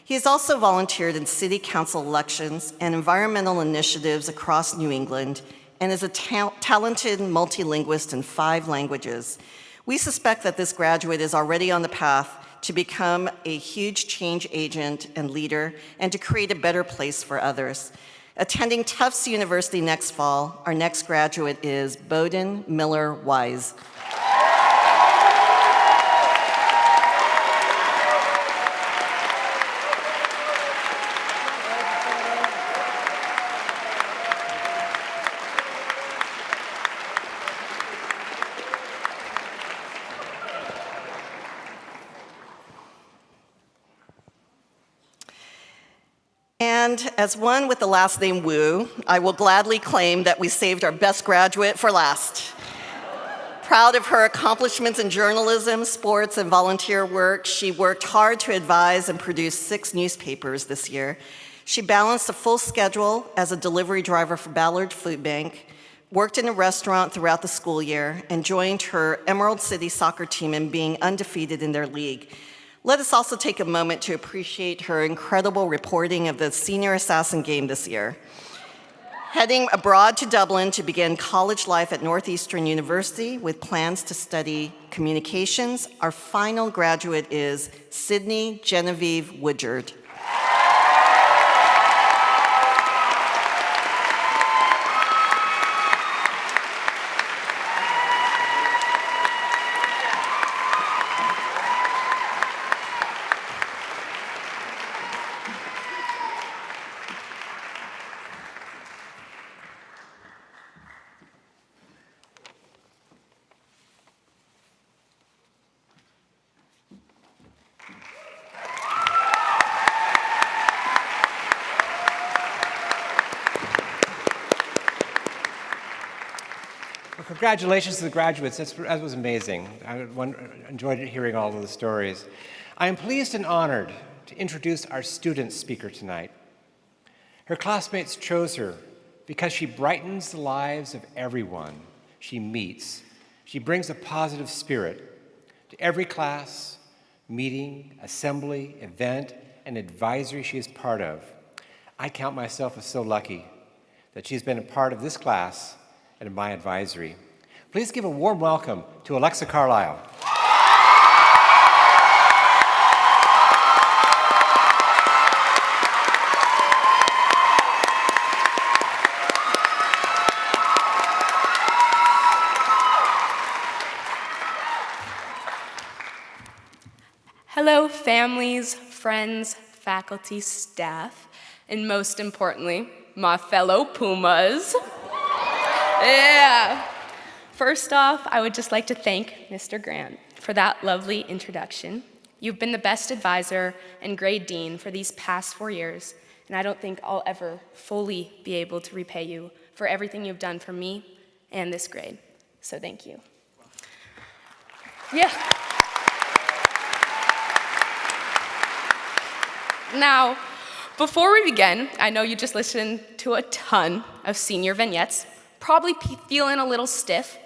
he has also volunteered in city council elections and environmental initiatives across New England, and is a talented multilinguist in 5 languages. We suspect that this graduate is already on the path to become a huge change agent and leader, and to create a better place for others. Attending Tufts University next fall, our next graduate is Bowden Miller Wise. And as one with the last name Wu, I will gladly claim that we saved our best graduate for last. Proud of her accomplishments in journalism, sports, and volunteer work, she worked hard to advise and produce 6 newspapers this year. She balanced a full schedule as a delivery driver for Ballard Food Bank, worked in a restaurant throughout the school year, and joined her Emerald City soccer team in being undefeated in their league. Let us also take a moment to appreciate her incredible reporting of the Senior Assassin Game this year. Heading abroad to Dublin to begin college life at Northeastern University with plans to study communications, our final graduate is Sydney Genevieve Woodard. Congratulations to the graduates. That was amazing. I enjoyed hearing all of the stories. I am pleased and honored to introduce our student speaker tonight. Her classmates chose her because she brightens the lives of everyone she meets. She brings a positive spirit to every class, meeting, assembly, event, and advisory she is part of. I count myself as so lucky that she's been a part of this class and of my advisory. Please give a warm welcome to Alexa Carlisle. Hello, families, friends, faculty, staff, and most importantly, my fellow Pumas. Yeah. First off, I would just like to thank Mr. Grant for that lovely introduction. You've been the best advisor and grade dean for these past 4 years, and I don't think I'll ever fully be able to repay you for everything you've done for me and this grade. So thank you. Yeah. Now, before we begin, I know you just listened to a ton of senior vignettes, probably feeling a little stiff.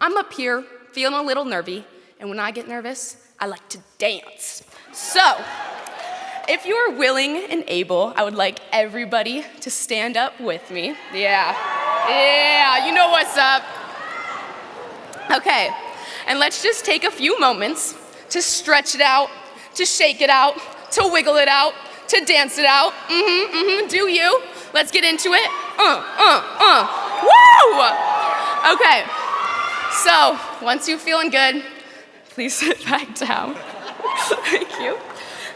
I'm up here feeling a little nervy, and when I get nervous, I like to dance. So, if you are willing and able, I would like everybody to stand up with me. Yeah, you know what's up. Okay, and let's just take a few moments to stretch it out, to shake it out, to wiggle it out, to dance it out. Do you? Let's get into it. Woo! Okay, so once you're feeling good, please sit back down. Thank you.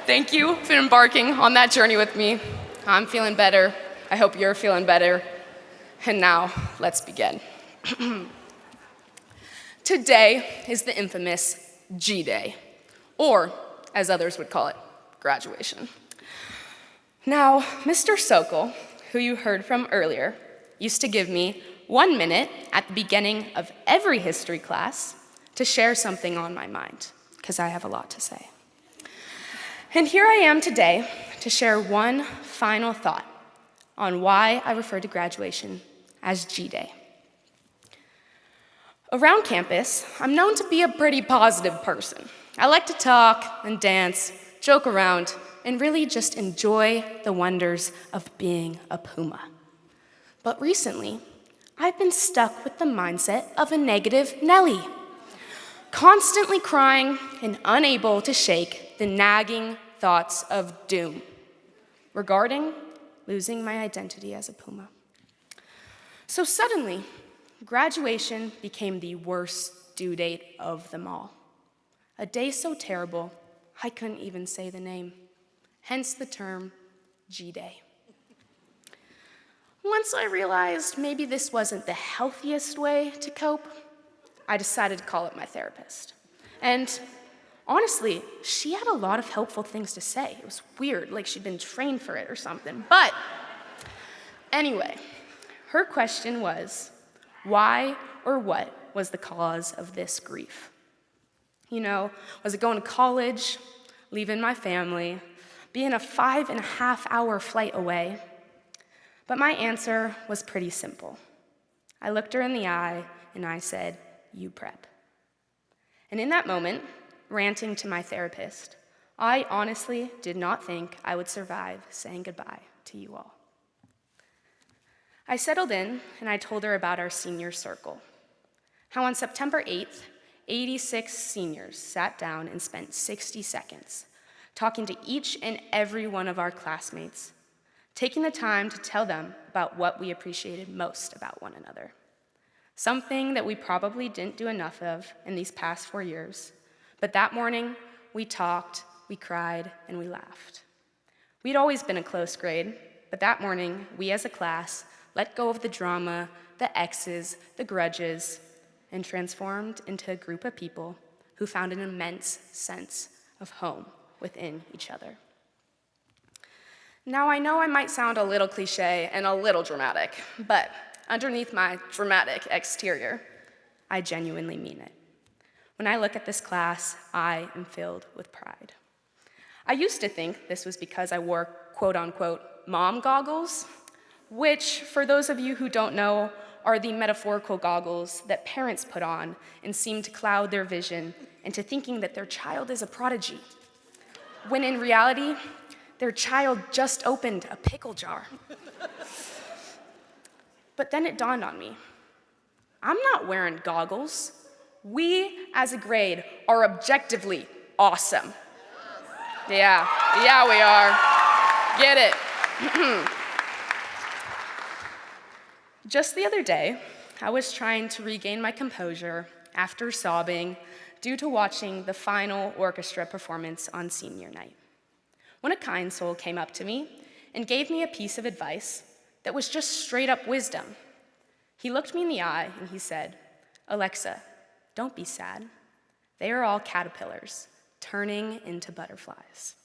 Thank you for embarking on that journey with me. I'm feeling better. I hope you're feeling better. And now, let's begin. Today is the infamous G-Day, or as others would call it, graduation. Now, Mr. Sokol, who you heard from earlier, used to give me 1 minute at the beginning of every history class to share something on my mind, because I have a lot to say. And here I am today to share one final thought on why I refer to graduation as G-Day. Around campus, I'm known to be a pretty positive person. I like to talk and dance, joke around, and really just enjoy the wonders of being a Puma. But recently, I've been stuck with the mindset of a negative Nelly, constantly crying and unable to shake the nagging thoughts of doom regarding losing my identity as a Puma. So suddenly, graduation became the worst due date of them all. A day so terrible, I couldn't even say the name, hence the term G-Day. Once I realized maybe this wasn't the healthiest way to cope, I decided to call up my therapist. And honestly, she had a lot of helpful things to say. It was weird, like she'd been trained for it or something. But anyway, her question was, why or what was the cause of this grief? You know, was it going to college, leaving my family, being a 5.5-hour flight away? But my answer was pretty simple. I looked her in the eye and I said, UPrep. And in that moment, ranting to my therapist, I honestly did not think I would survive saying goodbye to you all. I settled in and I told her about our senior circle. How on September 8th, 86 seniors sat down and spent 60 seconds talking to each and every one of our classmates, taking the time to tell them about what we appreciated most about one another. Something that we probably didn't do enough of in these past 4 years. But that morning, we talked, we cried, and we laughed. We'd always been a close grade, but that morning, we as a class let go of the drama, the X's, the grudges, and transformed into a group of people who found an immense sense of home within each other. Now, I know I might sound a little cliche and a little dramatic, but underneath my dramatic exterior, I genuinely mean it. When I look at this class, I am filled with pride. I used to think this was because I wore quote-unquote mom goggles, which, for those of you who don't know, are the metaphorical goggles that parents put on and seem to cloud their vision into thinking that their child is a prodigy, when in reality, their child just opened a pickle jar. But then it dawned on me, I'm not wearing goggles. We, as a grade, are objectively awesome. Yeah, we are. Get it. Just the other day, I was trying to regain my composure after sobbing due to watching the final orchestra performance on senior night, when a kind soul came up to me and gave me a piece of advice that was just straight up wisdom. He looked me in the eye and he said, "Alexa, don't be sad. They are all caterpillars turning into butterflies."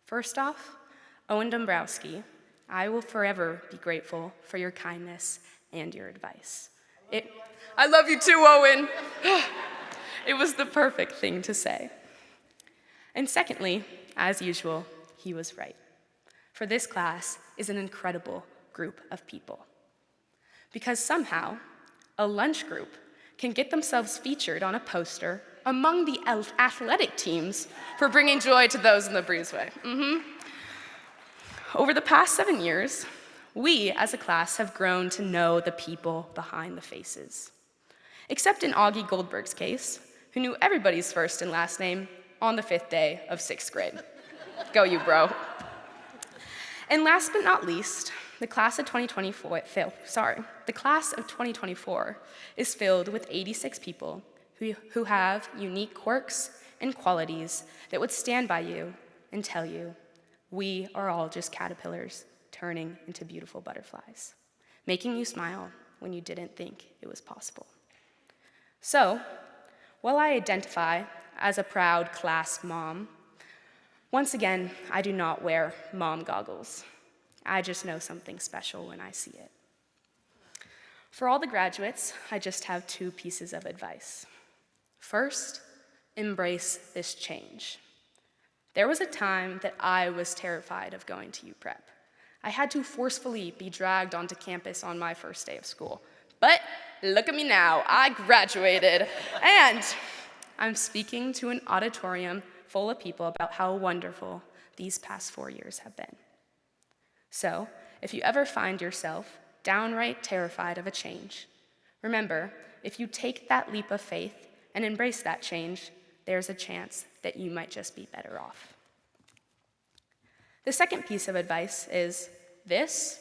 First off, Owen Dombrowski, I will forever be grateful for your kindness and your advice. I love you too, Owen. It was the perfect thing to say. And secondly, as usual, he was right. For this class is an incredible group of people. Because somehow, a lunch group can get themselves featured on a poster among the athletic teams for bringing joy to those in the breezeway. Over the past 7 years, we as a class have grown to know the people behind the faces. Except in Augie Goldberg's case, who knew everybody's first and last name on the 5th day of 6th grade. Go you, bro. And last but not least, the class of 2024 is filled with 86 people who have unique quirks and qualities that would stand by you and tell you, we are all just caterpillars turning into beautiful butterflies, making you smile when you didn't think it was possible. So, while I identify as a proud class mom, once again, I do not wear mom goggles. I just know something special when I see it. For all the graduates, I just have 2 pieces of advice. First, embrace this change. There was a time that I was terrified of going to UPrep. I had to forcefully be dragged onto campus on my first day of school. But look at me now, I graduated. And I'm speaking to an auditorium full of people about how wonderful these past 4 years have been. So, if you ever find yourself downright terrified of a change, remember, if you take that leap of faith and embrace that change, there's a chance that you might just be better off. The second piece of advice is, this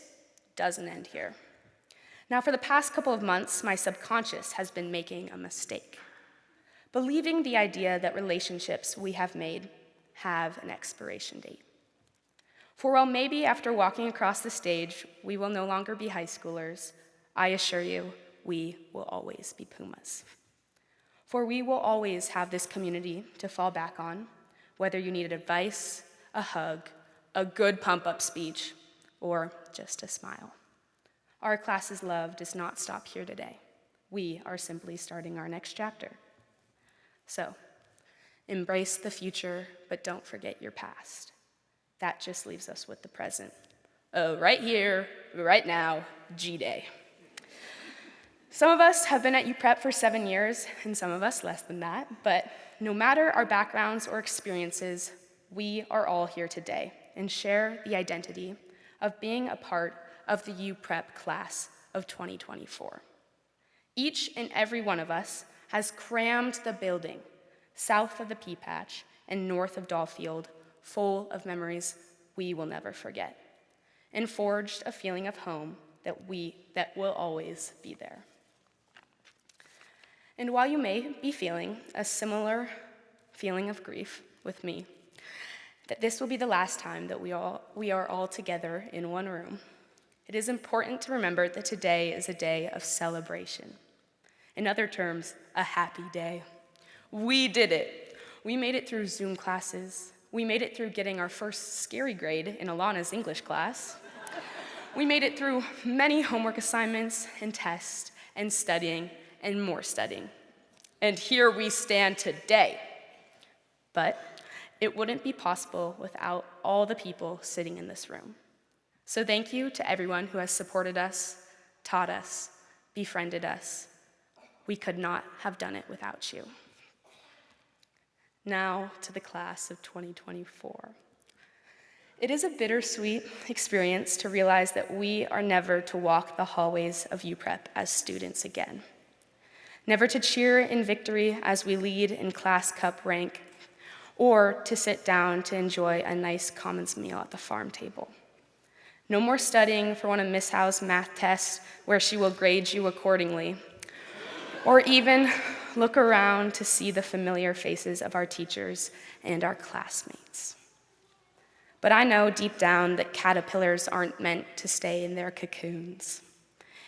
doesn't end here. Now, for the past couple of months, my subconscious has been making a mistake, believing the idea that relationships we have made have an expiration date. For while maybe after walking across the stage, we will no longer be high schoolers, I assure you, we will always be Pumas. For we will always have this community to fall back on, whether you needed advice, a hug, a good pump-up speech, or just a smile. Our class's love does not stop here today. We are simply starting our next chapter. So, embrace the future, but don't forget your past. That just leaves us with the present. Oh, right here, right now, G-Day. Some of us have been at UPrep for 7 years, and some of us less than that, but no matter our backgrounds or experiences, we are all here today and share the identity of being a part of the UPrep class of 2024. Each and every one of us has crammed the building south of the Pea Patch and north of Dahlfield full of memories we will never forget, and forged a feeling of home that will always be there. And while you may be feeling a similar feeling of grief with me, that this will be the last time that we are all together in one room, it is important to remember that today is a day of celebration. In other terms, a happy day. We did it. We made it through Zoom classes. We made it through getting our first scary grade in Alana's English class. We made it through many homework assignments and tests and studying and more studying. And here we stand today. But it wouldn't be possible without all the people sitting in this room. So thank you to everyone who has supported us, taught us, befriended us. We could not have done it without you. Now to the class of 2024. It is a bittersweet experience to realize that we are never to walk the hallways of UPrep as students again. Never to cheer in victory as we lead in class cup rank, or to sit down to enjoy a nice commons meal at the farm table. No more studying for one of Miss Howe's math tests where she will grade you accordingly, or even look around to see the familiar faces of our teachers and our classmates. But I know deep down that caterpillars aren't meant to stay in their cocoons.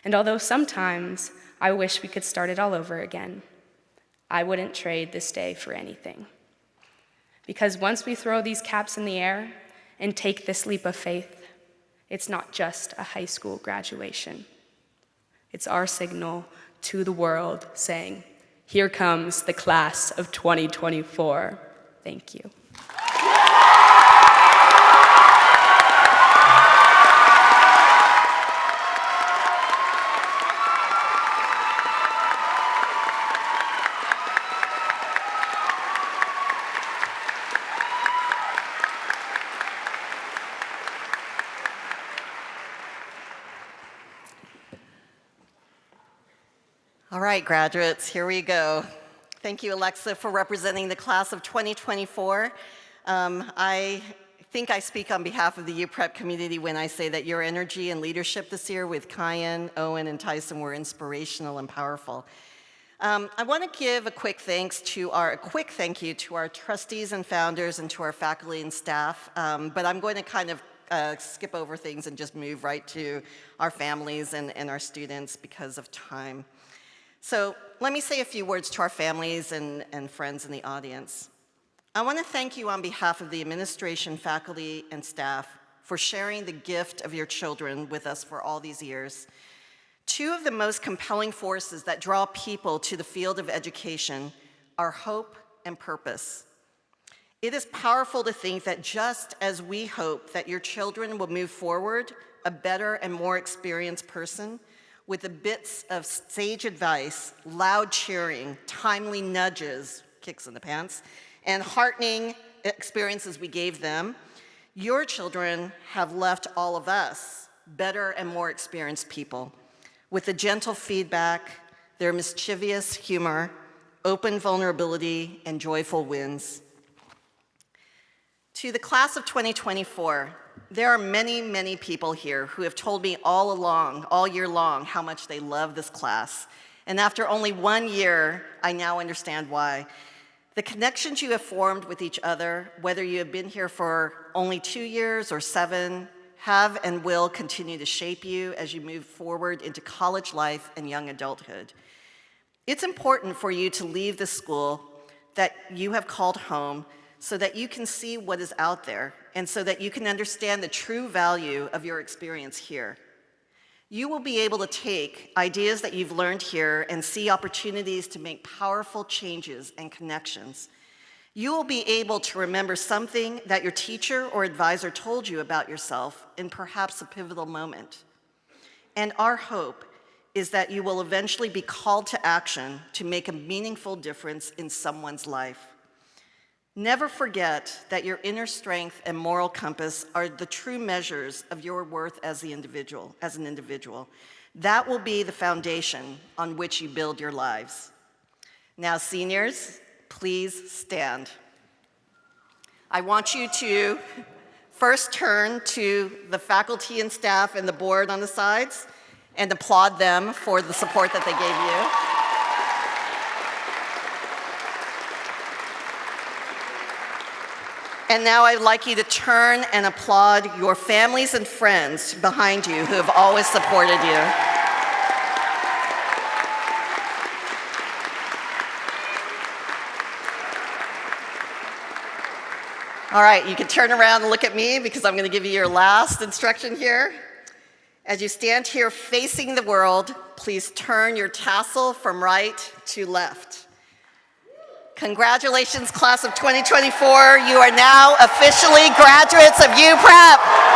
And although sometimes I wish we could start it all over again, I wouldn't trade this day for anything. Because once we throw these caps in the air and take this leap of faith, it's not just a high school graduation. It's our signal to the world saying, here comes the class of 2024. Thank you. All right, graduates, here we go. Thank you, Alexa, for representing the class of 2024. I think I speak on behalf of the UPrep community when I say that your energy and leadership this year with Kyan, Owen, and Tyson were inspirational and powerful. I want to give a quick thank you to our trustees and founders and to our faculty and staff, but I'm going to kind of skip over things and just move right to our families and our students because of time. So let me say a few words to our families and friends in the audience. I want to thank you on behalf of the administration, faculty, and staff for sharing the gift of your children with us for all these years. Two of the most compelling forces that draw people to the field of education are hope and purpose. It is powerful to think that just as we hope that your children will move forward a better and more experienced person, with the bits of sage advice, loud cheering, timely nudges, kicks in the pants, and heartening experiences we gave them, your children have left all of us better and more experienced people with the gentle feedback, their mischievous humor, open vulnerability, and joyful wins. To the class of 2024, there are many, many people here who have told me all year long, how much they love this class. And after only 1 year, I now understand why. The connections you have formed with each other, whether you have been here for only 2 years or 7, have and will continue to shape you as you move forward into college life and young adulthood. It's important for you to leave the school that you have called home so that you can see what is out there and so that you can understand the true value of your experience here. You will be able to take ideas that you've learned here and see opportunities to make powerful changes and connections. You will be able to remember something that your teacher or advisor told you about yourself in perhaps a pivotal moment. And our hope is that you will eventually be called to action to make a meaningful difference in someone's life. Never forget that your inner strength and moral compass are the true measures of your worth as an individual. That will be the foundation on which you build your lives. Now, seniors, please stand. I want you to first turn to the faculty and staff and the board on the sides and applaud them for the support that they gave you. And now I'd like you to turn and applaud your families and friends behind you who have always supported you. All right, you can turn around and look at me because I'm going to give you your last instruction here. As you stand here facing the world, please turn your tassel from right to left. Congratulations, class of 2024. You are now officially graduates of UPrep.